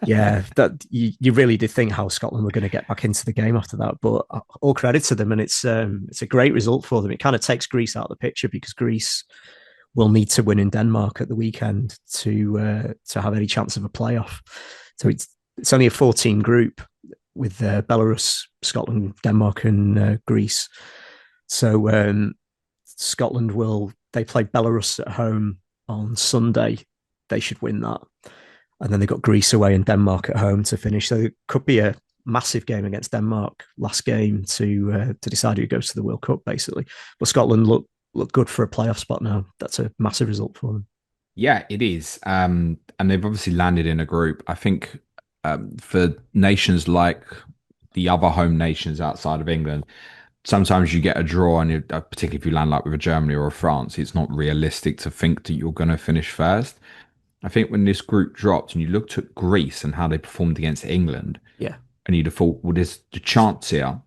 Yeah, that you really did think how Scotland were going to get back into the game after that. But all credit to them, and it's a great result for them. It kind of takes Greece out of the picture because Greece will need to win in Denmark at the weekend to have any chance of a playoff. So it's only a 4-team group with Belarus, Scotland, Denmark, and Greece. So Scotland they play Belarus at home on Sunday. They should win that. And then they've got Greece away and Denmark at home to finish. So it could be a massive game against Denmark, last game to decide who goes to the World Cup, basically. But Scotland look look good for a playoff spot now. That's a massive result for them. Yeah, it is. And they've obviously landed in a group. I think for nations like the other home nations outside of England, sometimes you get a draw, and particularly if you land like with a Germany or a France, it's not realistic to think that you're going to finish first. I think when this group dropped and you looked at Greece and how they performed against England, Yeah, and you'd have thought, well, there's the chance here.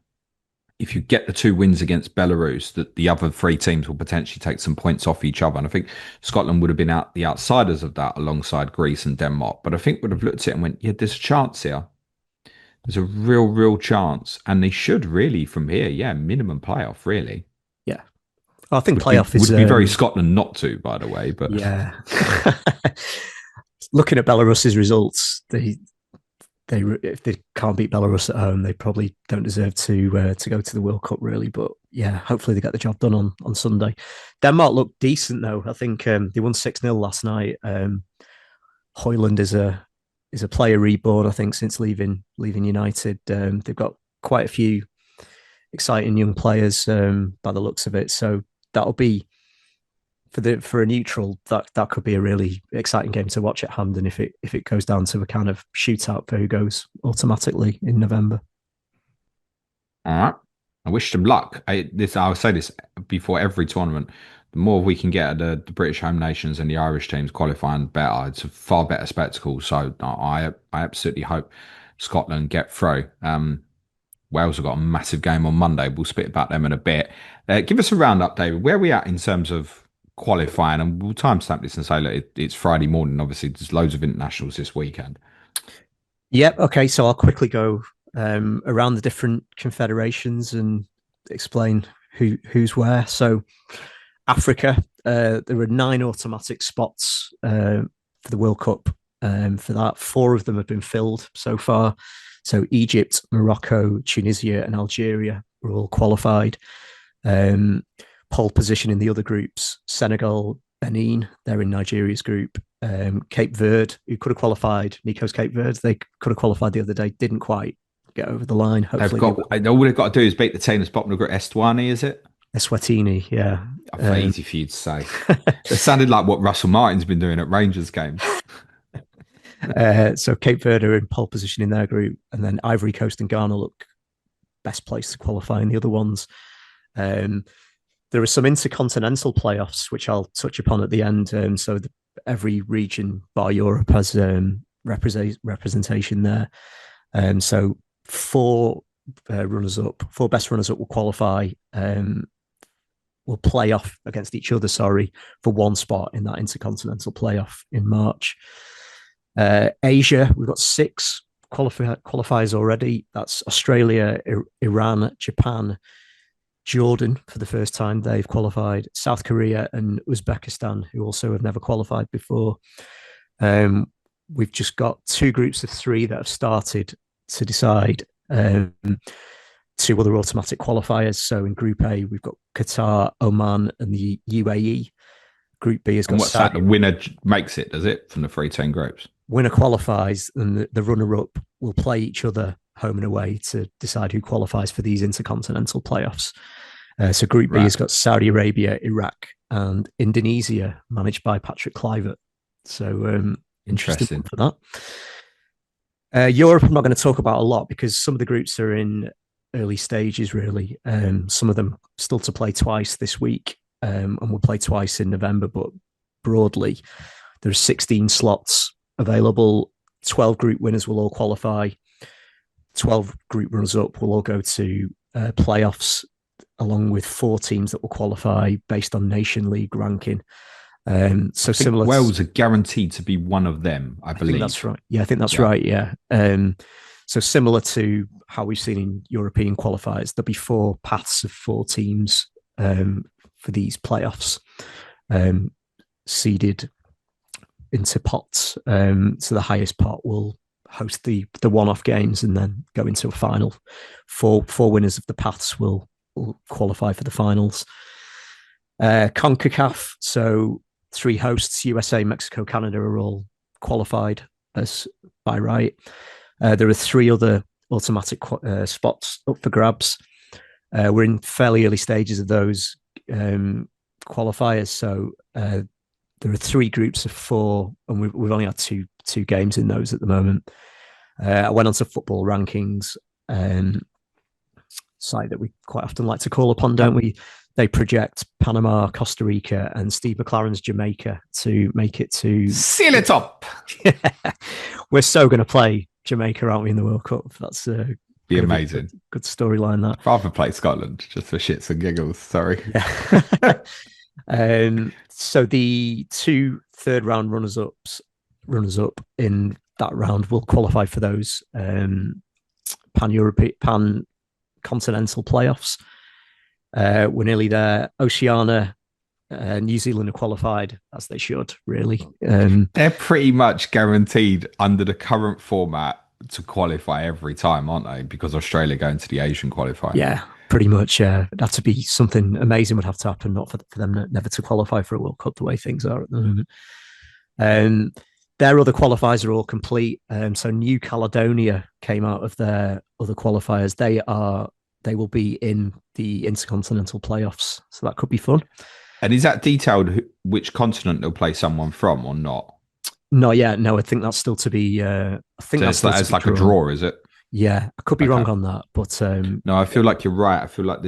If you get the two wins against Belarus, that the other three teams will potentially take some points off each other. And I think Scotland would have been out the outsiders of that alongside Greece and Denmark. But I think would have looked at it and went, yeah, there's a chance here. There's a real chance. And they should really from here, yeah, minimum playoff, really. yeah. I think Would be playoff is would be very Scotland not to, by the way. But yeah. Looking at Belarus's results, they if they can't beat Belarus at home, they probably don't deserve to go to the World Cup really. But yeah, hopefully they get the job done on Sunday. Denmark looked decent though. I think they won 6-0 last night. Hoyland is a player reborn. I think since leaving United, they've got quite a few exciting young players by the looks of it. So that'll be for a neutral, that could be a really exciting game to watch at Hampden if it goes down to a kind of shootout for who goes automatically in November. all right, I wish them luck. I'll say this before every tournament. The more we can get the British home nations and the Irish teams qualifying better, it's a far better spectacle. So I absolutely hope Scotland get through. Wales have got a massive game on Monday. We'll speak about them in a bit. Give us a roundup, David. Where are we at in terms of qualifying? And we'll timestamp this and say, look, it's Friday morning. Obviously, there's loads of internationals this weekend. Yep. Okay. So I'll quickly go around the different confederations and explain who's where. So Africa, there were 9 automatic spots for the World Cup. For that, 4 of them have been filled so far. So Egypt, Morocco, Tunisia, and Algeria were all qualified. Pole position in the other groups: Senegal, Benin, they're in Nigeria's group. Cape Verde, who could have qualified, Nico's Cape Verde, they could have qualified the other day, didn't quite get over the line. Hopefully, All they've got to do is beat the team that's bottom of the group. Eswatini, is it? Eswatini, yeah. Easy for you to say. It sounded like what Russel Martin's been doing at Rangers games. So Cape Verde are in pole position in their group, and then Ivory Coast and Ghana look best placed to qualify in the other ones. There are some intercontinental playoffs, which I'll touch upon at the end. So every region bar Europe has representation there. So 4 runners-up, 4 best runners-up will qualify, will play off against each other, for one spot in that intercontinental playoff in March. Asia, we've got 6 qualifiers already. That's Australia, Iran, Japan, Jordan for the first time they've qualified, South Korea and Uzbekistan, who also have never qualified before. We've just got 2 groups of 3 that have started to decide 2 other automatic qualifiers. So in Group A, we've got Qatar, Oman, and the UAE. Group B has got. And what's that? The winner makes it, does it, from the 3 team groups? Winner qualifies, and the runner-up will play each other home and away to decide who qualifies for these intercontinental playoffs. So Group B has got Saudi Arabia, Iraq, and Indonesia, managed by Patrick Kluivert. So interesting for that. Europe, I'm not going to talk about a lot because some of the groups are in early stages, really. Some of them still to play twice this week, and will play twice in November. But broadly, there's 16 slots available. 12 group winners will all qualify. 12 group runners up will all go to playoffs, along with 4 teams that will qualify based on Nation League ranking. So similar. Wales are guaranteed to be one of them, I believe. Think that's right. Yeah, I think that's right. Yeah. So similar to how we've seen in European qualifiers, there'll be 4 paths of 4 teams for these playoffs, seeded into pots. So the highest pot will host the one-off games and then go into a final. Four winners of the paths will qualify for the finals. CONCACAF, so 3 hosts, USA, Mexico, Canada, are all qualified as by right. There are 3 other automatic spots up for grabs. We're in fairly early stages of those. qualifiers. So there are three groups of four, and we've only had two games in those at the moment. I went on to Football Rankings, site that we quite often like to call upon, don't we? They project Panama, Costa Rica, and Steve McLaren's Jamaica to make it to. Seal it up. We're so going to play Jamaica, aren't we, in the World Cup? That's Be amazing. Good storyline, that. I'd rather play Scotland just for shits and giggles. Sorry. Yeah. So the two third round runners up in that round will qualify for those pan continental playoffs. We're nearly there. Oceania, New Zealand are qualified, as they should, really. They're pretty much guaranteed under the current format to qualify every time, aren't they? Because Australia going to the Asian qualifier. Yeah, pretty much. It'd have to be something amazing would have to happen, not for them never to qualify for a World Cup the way things are at the moment. Their other qualifiers are all complete. So New Caledonia came out of their other qualifiers. They will be in the intercontinental playoffs, so that could be fun. And is that detailed which continent they'll play someone from or not? Not yet. No, I think that's still to be. I think so that's like a draw, is it? Yeah, I could be wrong on that, but no, I feel like you're right. I feel like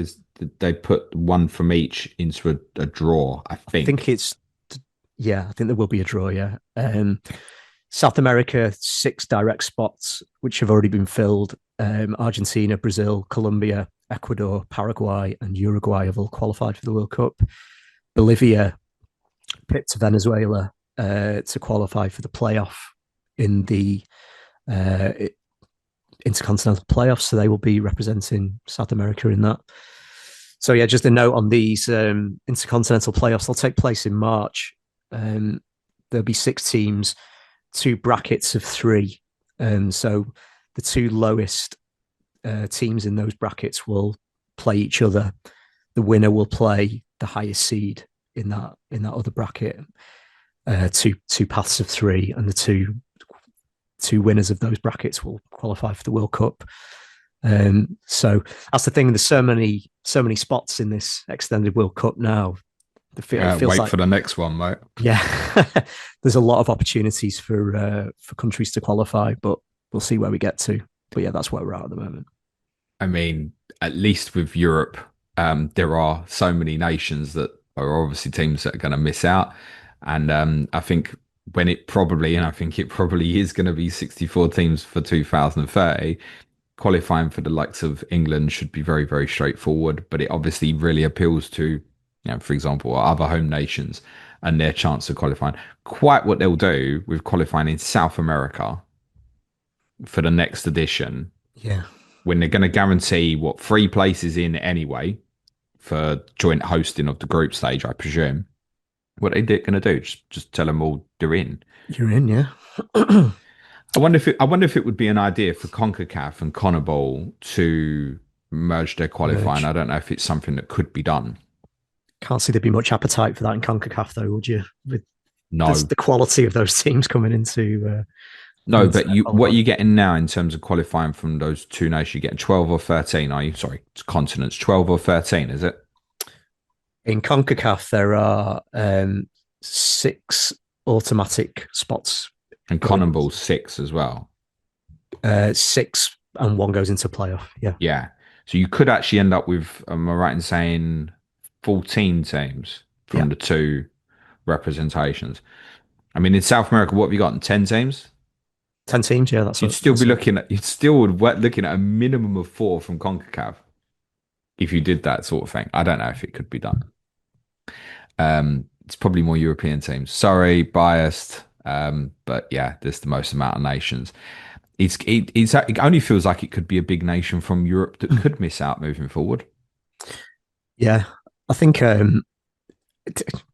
they put one from each into a draw. I think it's. Yeah, I think there will be a draw. Yeah. South America, 6 direct spots, which have already been filled. Argentina, Brazil, Colombia, Ecuador, Paraguay, and Uruguay have all qualified for the World Cup. Bolivia picked Venezuela to qualify for the playoff in the intercontinental playoffs, so they will be representing South America in that. So yeah, just a note on these intercontinental playoffs. They'll take place in March. There'll be 6 teams, 2 brackets of 3. So the 2 lowest teams in those brackets will play each other. The winner will play the highest seed in that other bracket. Two paths of 3, and the two winners of those brackets will qualify for the World Cup. So that's the thing. There's so many spots in this extended World Cup now. Wait like, for the next one, mate. Yeah, there's a lot of opportunities for countries to qualify, but we'll see where we get to. But yeah, that's where we're at the moment. I mean, at least with Europe, there are so many nations that are obviously teams that are going to miss out. And I think it probably is going to be 64 teams for 2030. Qualifying for the likes of England should be very, very straightforward. But it obviously really appeals to, for example, other home nations and their chance of qualifying. Quite what they'll do with qualifying in South America for the next edition. Yeah. When they're going to guarantee 3 places in anyway for joint hosting of the group stage, I presume. What are they going to do? Just tell them all they're in. You're in, yeah. I wonder if it would be an idea for CONCACAF and CONMEBOL to merge their qualifying. I don't know if it's something that could be done. Can't see there'd be much appetite for that in CONCACAF, though, would you? With no, the quality of those teams coming into. No, but what are you getting now in terms of qualifying from those 2 nations? You're getting 12 or 13, are you? Sorry, it's continents. 12 or 13, is it? In CONCACAF, there are 6 automatic spots. And CONMEBOL 6 as well. 6 and 1 goes into playoff, yeah. Yeah. So you could actually end up with, am I right in saying, 14 teams from the 2 representations? I mean, in South America, what have you got? 10 teams? 10 teams, yeah. You'd still be looking at a minimum of 4 from CONCACAF if you did that sort of thing. I don't know if it could be done. It's probably more European teams. Sorry, biased. But yeah, there's the most amount of nations. It only feels like it could be a big nation from Europe that could miss out moving forward. Yeah, I think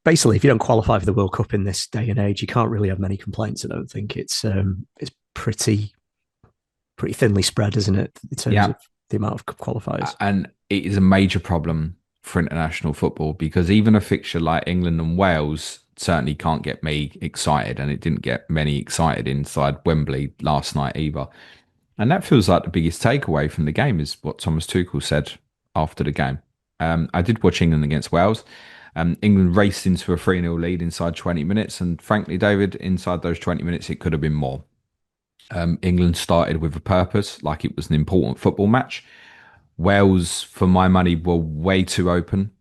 basically, if you don't qualify for the World Cup in this day and age, you can't really have many complaints. I don't think it's pretty thinly spread, isn't it, in terms of the amount of qualifiers? And it is a major problem for international football because even a fixture like England and Wales certainly can't get me excited, and it didn't get many excited inside Wembley last night either. And that feels like the biggest takeaway from the game is what Thomas Tuchel said after the game. I did watch England against Wales. England raced into a 3-0 lead inside 20 minutes. And frankly, David, inside those 20 minutes, it could have been more. England started with a purpose, like it was an important football match. Wales, for my money, were way too open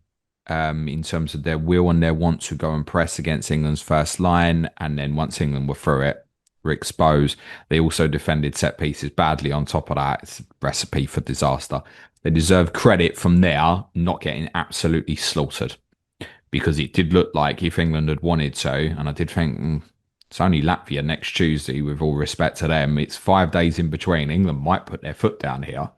in terms of their will and their want to go and press against England's first line. And then once England were through it, were exposed, they also defended set pieces badly. On top of that, it's a recipe for disaster. They deserve credit from there, not getting absolutely slaughtered because it did look like if England had wanted to, and I did think it's only Latvia next Tuesday, with all respect to them, it's 5 days in between. England might put their foot down here.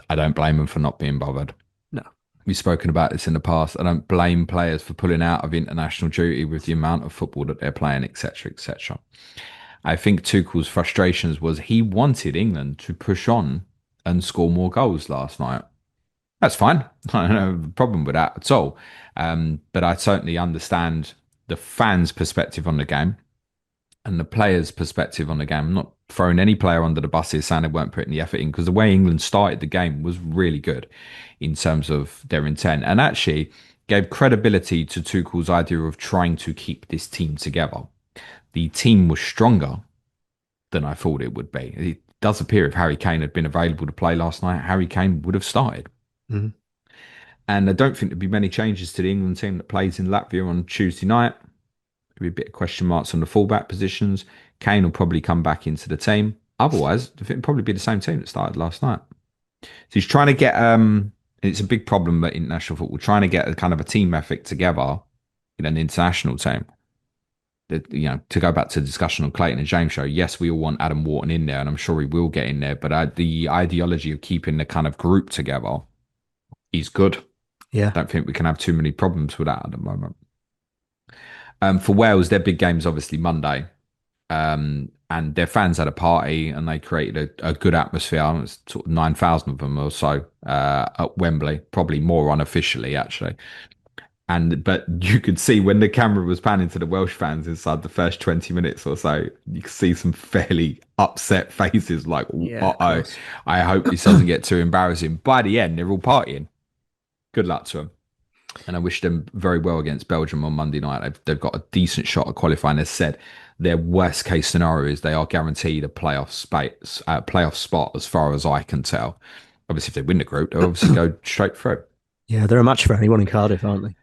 I don't blame them for not being bothered. No. We've spoken about this in the past. I don't blame players for pulling out of international duty with the amount of football that they're playing, etc., etc. I think Tuchel's frustrations was he wanted England to push on and score more goals last night. That's fine. I don't have a problem with that at all. But I certainly understand the fans' perspective on the game and the players' perspective on the game. I'm not throwing any player under the bus here saying they weren't putting the effort in, because the way England started the game was really good in terms of their intent, and actually gave credibility to Tuchel's idea of trying to keep this team together. The team was stronger than I thought it would be. It does appear if Harry Kane had been available to play last night, Harry Kane would have started. Mm-hmm. And I don't think there'd be many changes to the England team that plays in Latvia on Tuesday night. There'll be a bit of question marks on the fullback positions. Kane will probably come back into the team. Otherwise, I think it'll probably be the same team that started last night. So he's trying to get, it's a big problem at international football, trying to get a kind of a team effort together in an international team. To go back to the discussion on Clayton and James show, yes, we all want Adam Wharton in there, and I'm sure he will get in there. But the ideology of keeping the kind of group together is good. Yeah. I don't think we can have too many problems with that at the moment. For Wales, their big game's obviously Monday. And their fans had a party and they created a good atmosphere. It was sort of 9,000 of them or so at Wembley, probably more unofficially, actually. But you could see when the camera was panning to the Welsh fans inside the first 20 minutes or so, you could see some fairly upset faces like, uh-oh, I hope this doesn't get too embarrassing. By the end, they're all partying. Good luck to them. And I wish them very well against Belgium on Monday night. They've got a decent shot at qualifying. As said, their worst case scenario is they are guaranteed a playoff spot, as far as I can tell. Obviously, if they win the group, they'll obviously go straight through. Yeah, they're a match for anyone in Cardiff, aren't they?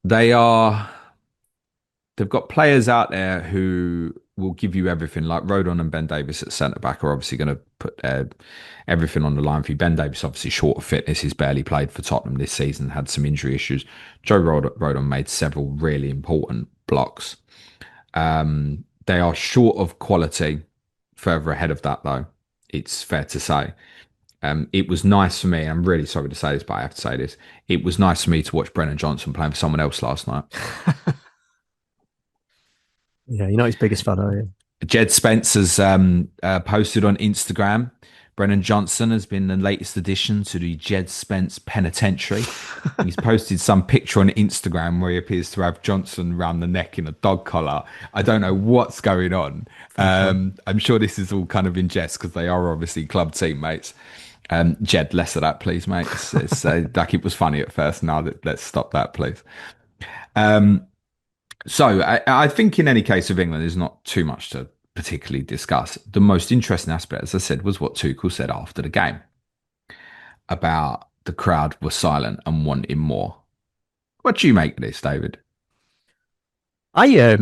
They are. They've got players out there who will give you everything. Like Rodon and Ben Davis at centre back are obviously going to put everything on the line for you. Ben Davis obviously short of fitness. He's barely played for Tottenham this season. Had some injury issues. Joe Rodon made several really important blocks. They are short of quality. Further ahead of that, though, it's fair to say. It was nice for me. I'm really sorry to say this, but I have to say this. It was nice for me to watch Brennan Johnson playing for someone else last night. Yeah, you're not his biggest fan, are you? Jed Spence has posted on Instagram. Brennan Johnson has been the latest addition to the Jed Spence Penitentiary. He's posted some picture on Instagram where he appears to have Johnson around the neck in a dog collar. I don't know what's going on. I'm sure this is all kind of in jest because they are obviously club teammates. Jed, less of that, please, mate. It's like it was funny at first. Now let's stop that, please. So I think in any case of England, there's not too much to particularly discuss. The most interesting aspect, as I said, was what Tuchel said after the game about the crowd were silent and wanting more. What do you make of this, David? I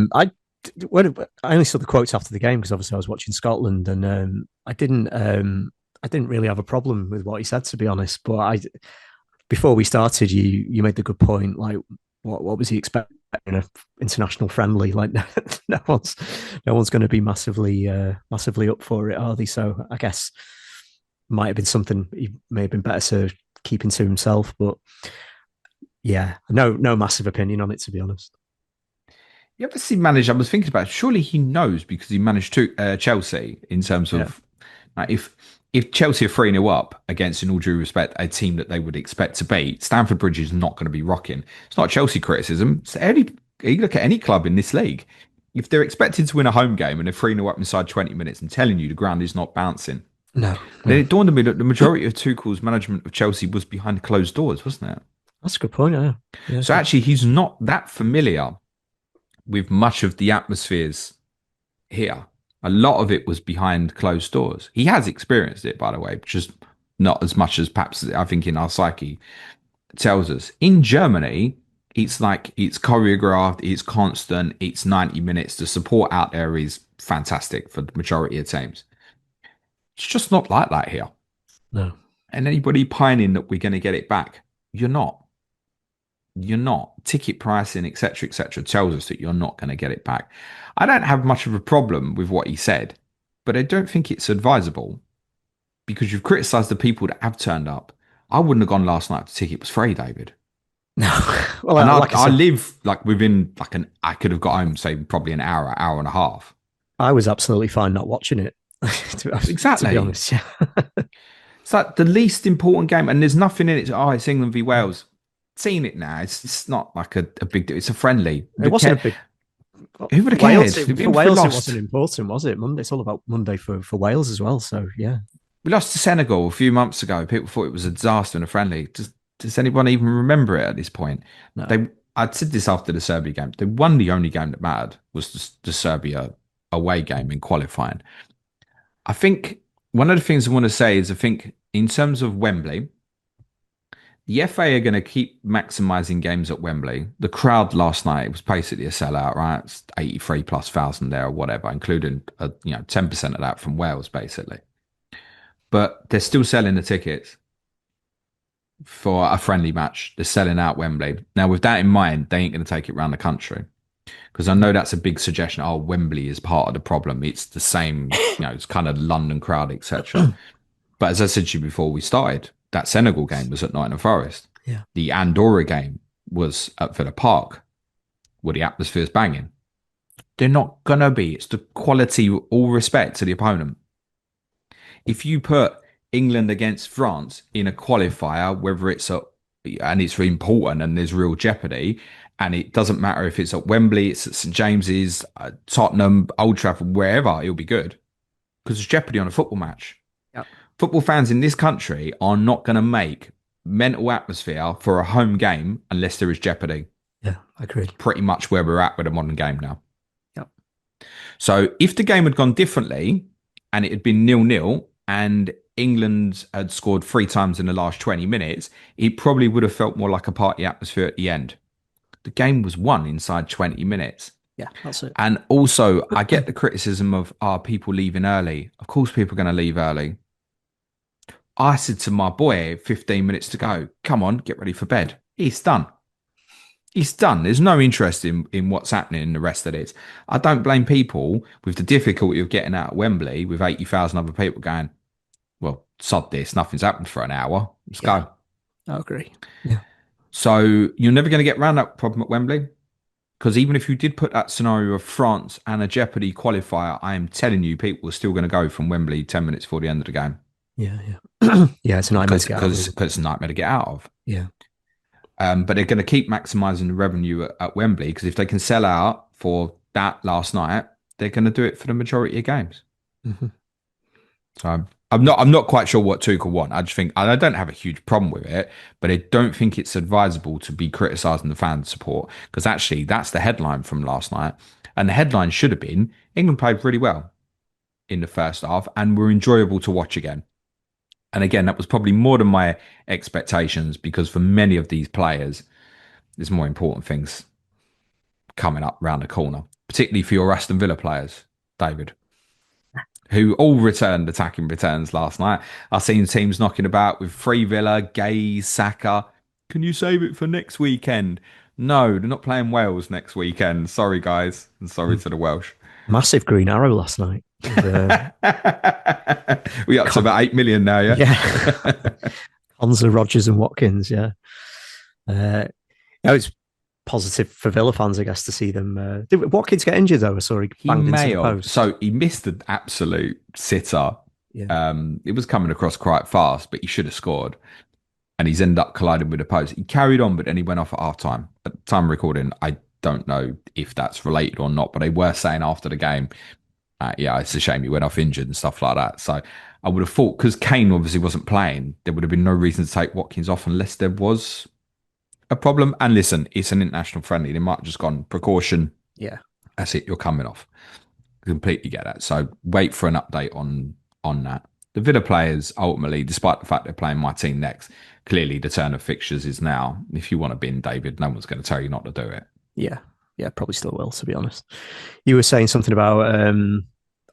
only saw the quotes after the game because obviously I was watching Scotland, and I didn't really have a problem with what he said, to be honest. But before we started, you made the good point. Like, what was he expecting in an international friendly? Like, no one's going to be massively up for it, are they? So I guess might have been something he may have been better to keeping to himself. But yeah, no massive opinion on it, to be honest. You ever see manage? I was thinking about it. Surely he knows because he managed to Chelsea in terms of like, if Chelsea are 3-0 up against, in all due respect, a team that they would expect to beat, Stamford Bridge is not going to be rocking. It's not Chelsea criticism. You look at any club in this league. If they're expected to win a home game and they're 3-0 up inside 20 minutes, I'm telling you, the ground is not bouncing. No. Then it dawned on me that the majority of Tuchel's management of Chelsea was behind closed doors, wasn't it? That's a good point. Yeah, yeah, So good. actually, he's not that familiar with much of the atmospheres here. A lot of it was behind closed doors. He has experienced it, by the way, just not as much as perhaps I think in our psyche tells us. In Germany, it's like it's choreographed, it's constant, it's 90 minutes. The support out there is fantastic for the majority of teams. It's just not like that here. No, And anybody pining that we're going to get it back, you're not. You're not. Ticket pricing, etc., tells us that you're not going to get it back. I don't have much of a problem with what he said, but I don't think it's advisable because you've criticised the people that have turned up. I wouldn't have gone last night if the ticket was free, David. no. Well, And like I I said, live like within like I could have got home, say, probably an hour and a half. I was absolutely fine not watching it. To be Exactly. honest, yeah. It's like the least important game, and there's nothing in it. Oh, it's England v Wales. Seen it now. It's not like a big deal. It's a friendly. It wasn't a big Who would for have cared? Wales. If For Even if we Wales, it wasn't lost, important, was it? Monday. It's all about Monday for Wales as well. So yeah, we lost to Senegal a few months ago. People thought it was a disaster in a friendly. Does anyone even remember it at this point? no. They, I said this after the Serbia game. They won the only game that mattered was the Serbia away game in qualifying. I think one of the things I want to say is I think in terms of Wembley, the FA are going to keep maximising games at Wembley. The crowd last night was basically a sellout, right? It's 83 plus thousand there or whatever, including 10% of that from Wales, basically. But they're still selling the tickets for a friendly match. They're selling out Wembley. Now, with that in mind, they ain't going to take it around the country because I know that's a big suggestion. Oh, Wembley is part of the problem. It's the same, it's kind of London crowd, etc. But as I said to you before we started, that Senegal game was at Nottingham Forest. Yeah, The Andorra game was at Villa Park, where the atmosphere's banging. They're not gonna be. It's the quality, all respect to the opponent. If you put England against France in a qualifier, whether it's a and it's really important and there's real jeopardy, and it doesn't matter if it's at Wembley, it's at St James's, Tottenham, Old Trafford, wherever, it'll be good because there's jeopardy on a football match. yeah, Football fans in this country are not going to make mental atmosphere for a home game unless there is jeopardy. yeah. I agree. Pretty much where we're at with a modern game now. Yeah, So if the game had gone differently and it had been 0-0 and England had scored 3 times in the last 20 minutes, it probably would have felt more like a party atmosphere at the end. The game was won inside 20 minutes. yeah. That's it. And also, I get the criticism of, are people leaving early? Of course, people are going to leave early. I said to my boy, 15 minutes to go, come on, get ready for bed. He's done. He's done. There's no interest in what's happening in the rest of it. I don't blame people with the difficulty of getting out of Wembley with 80,000 other people going, well, sod this, nothing's happened for an hour. Let's Yeah, go. I agree. Yeah. So you're never going to get around that problem at Wembley. Because even if you did put that scenario of France and a Jeopardy qualifier, I am telling you, people are still going to go from Wembley 10 minutes before the end of the game. Yeah, yeah. Yeah, it's a nightmare Because to get out of. it's a nightmare to get out of. Yeah. But they're going to keep maximising the revenue at Wembley because if they can sell out for that last night, they're going to do it for the majority of games. Hmm. So I'm not quite sure what Tuchel want. I just think I don't have a huge problem with it, but I don't think it's advisable to be criticising the fan support because actually that's the headline from last night, and the headline should have been England played really well in the first half and were enjoyable to watch again. And again, that was probably more than my expectations because for many of these players, there's more important things coming up round the corner, particularly for your Aston Villa players, David, who all returned attacking returns last night. I've seen teams knocking about with Free Villa, Gay, Saka. Can you save it for next weekend? No, they're not playing Wales next weekend. Sorry, guys. And sorry to the Welsh. Massive green arrow last night. We up to about 8 million now, yeah? Yeah. Konza, Rogers, and Watkins. Yeah. It's positive for Villa fans, I guess, to see them. Did Watkins get injured though? I saw he He banged into may the have. post. So he missed an absolute sitter. Yeah. It was coming across quite fast, but he should have scored. And he's ended up colliding with the post. He carried on, but then he went off at half time. At the time of recording, I don't know if that's related or not, but they were saying after the game, yeah, it's a shame he went off injured and stuff like that. So I would have thought, because Kane obviously wasn't playing, there would have been no reason to take Watkins off unless there was a problem. And listen, it's an international friendly. They might have just gone precaution. Yeah, That's it. You're coming off. Completely get that. So wait for an update on that. The Villa players ultimately, despite the fact they're playing my team next, clearly the turn of fixtures is now. If you want to bin David, no one's going to tell you not to do it. yeah, yeah. Probably still will, to be honest. You were saying something about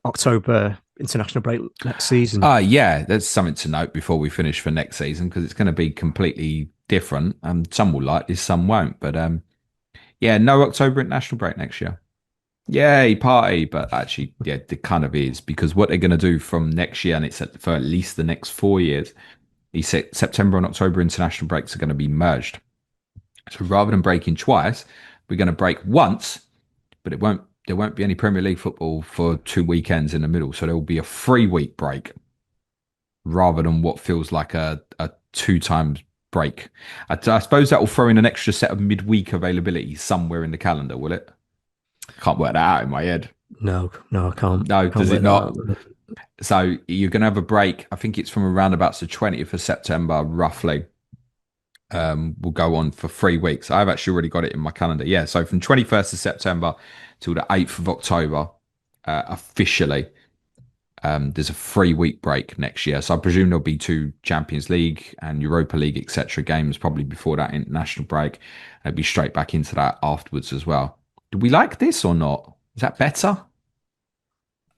October international break next season. Yeah, there's something to note before we finish for next season because it's going to be completely different. Some will like this, some won't. But yeah, no October international break next year. Yay, party. But actually, yeah, it kind of is because what they're going to do from next year, and it's for at least the next 4 years, he said September and October international breaks are going to be merged. So rather than breaking twice, we're going to break once, but it won't. There won't be any Premier League football for 2 weekends in the middle. So there will be a 3 week break rather than what feels like a 2 times break. I suppose that will throw in an extra set of midweek availability somewhere in the calendar, will it? Can't work that out in my head. No, no, I can't. No, Can't does work it that out. not? So you're going to have a break. I think it's from around about the 20th of September, roughly. Will go on for 3 weeks. I've actually already got it in my calendar. Yeah, so from 21st of September till the 8th of October, officially, there's a 3 week break next year. So I presume there'll be two Champions League and Europa League, etc. games probably before that international break. I'll be straight back into that afterwards as well. Do we like this or not? Is that better?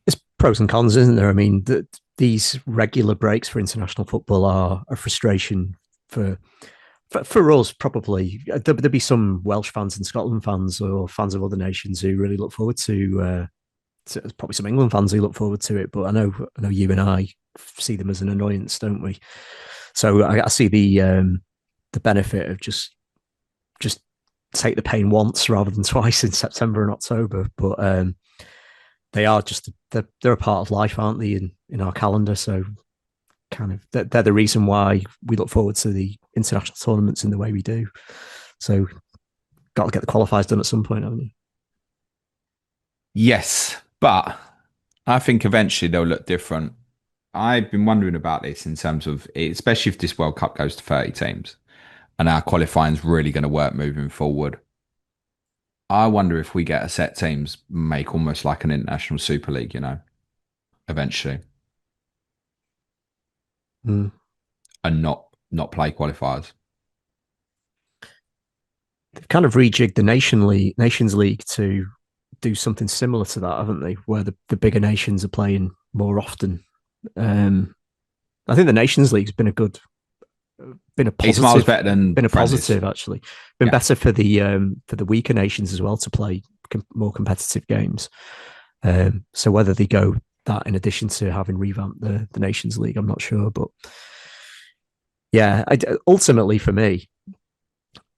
There's pros and cons, isn't there? I mean, these regular breaks for international football are a frustration for for us, probably. There'll be some Welsh fans and Scotland fans or fans of other nations who really look forward to probably some England fans who look forward to it. But I know you and I see them as an annoyance, don't we? So I see the benefit of just take the pain once rather than twice in September and October. But they are just they're a part of life, aren't they? In our calendar, so kind of they're the reason why we look forward to the international tournaments in the way we do. So got to get the qualifiers done at some point, haven't you? Yes, but I think eventually they'll look different. I've been wondering about this in terms of, especially if this World Cup goes to 30 teams and our qualifying is really going to work moving forward. I wonder if we get a set teams make almost like an international Super League, eventually, Mm. and not play qualifiers. They've kind of rejigged the Nations League to do something similar to that, haven't they? Where the bigger nations are playing more often. Um, I think the Nations League's been a It's miles positive, better than been a friendlies. positive actually. Been Yeah. better for the weaker nations as well to play more competitive games. So whether they go that in addition to having revamped the Nations League, I'm not sure. But yeah, ultimately for me,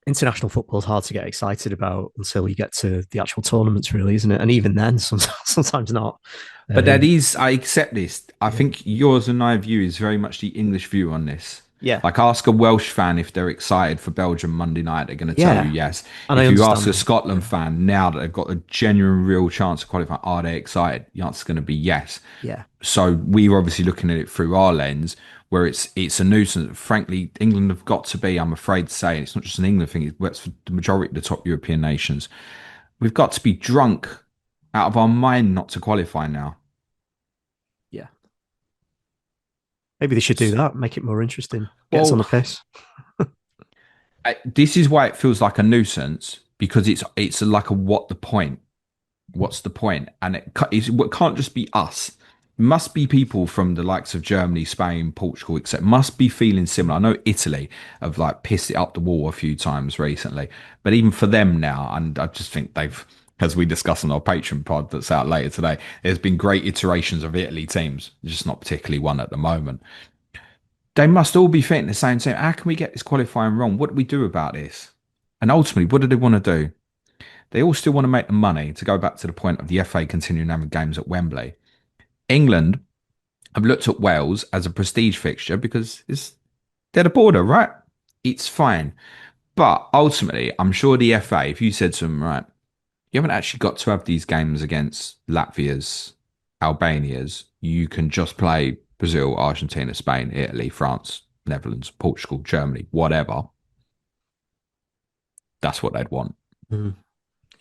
international football is hard to get excited about until you get to the actual tournaments, really, isn't it? And even then, sometimes not. But that Um, is, I accept this. I yeah, think yours and my view is very much the English view on this. yeah, Like, ask a Welsh fan if they're excited for Belgium Monday night. They're going to tell you yeah, yes. and I If you ask understand a that. Scotland Yeah, fan now that they've got a genuine, real chance of qualifying, are they excited? The answer's going to be yes. yeah, So we're obviously looking at it through our lens, where it's a nuisance. Frankly, England have got to be. I'm afraid to say, and it's not just an England thing. It works for the majority of the top European nations. We've got to be drunk out of our mind not to qualify now. yeah. Maybe they should do that. Make it more interesting. Get us on Well, the piss. this is why it feels like a nuisance because it's like a what the point? What's the point? And it can't just be us. It must be people from the likes of Germany, Spain, Portugal, etc. Must be feeling similar. I know Italy have like pissed it up the wall a few times recently, but even for them now, and I just think they've, as we discussed on our Patreon pod that's out later today, there's been great iterations of Italy teams, just not particularly one at the moment. They must all be thinking the same thing. How can we get this qualifying wrong? What do we do about this? And ultimately, what do they want to do? They all still want to make the money to go back to the point of the FA continuing having games at Wembley. England have looked at Wales as a prestige fixture because they're the border, right? It's fine. But ultimately, I'm sure the FA, if you said to them, right, you haven't actually got to have these games against Latvia's, Albania's, you can just play Brazil, Argentina, Spain, Italy, France, Netherlands, Portugal, Germany, whatever. That's what they'd want. Mm.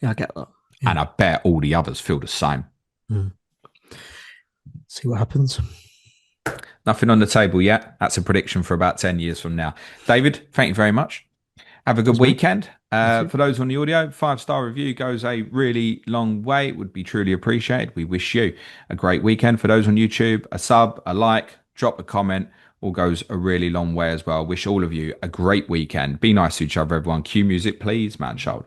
Yeah, I get that. Yeah. And I bet all the others feel the same. Mm. See what happens. Nothing on the table yet. That's a prediction for about 10 years from now. David, thank you very much. Have a good Cheers, mate. weekend. You too. For those on the audio, 5-star review goes a really long way. It would be truly appreciated. We wish you a great weekend. For those on YouTube, a sub, a like, drop a comment, all goes a really long way as well. Wish all of you a great weekend. Be nice to each other, everyone. Cue music, please, man child.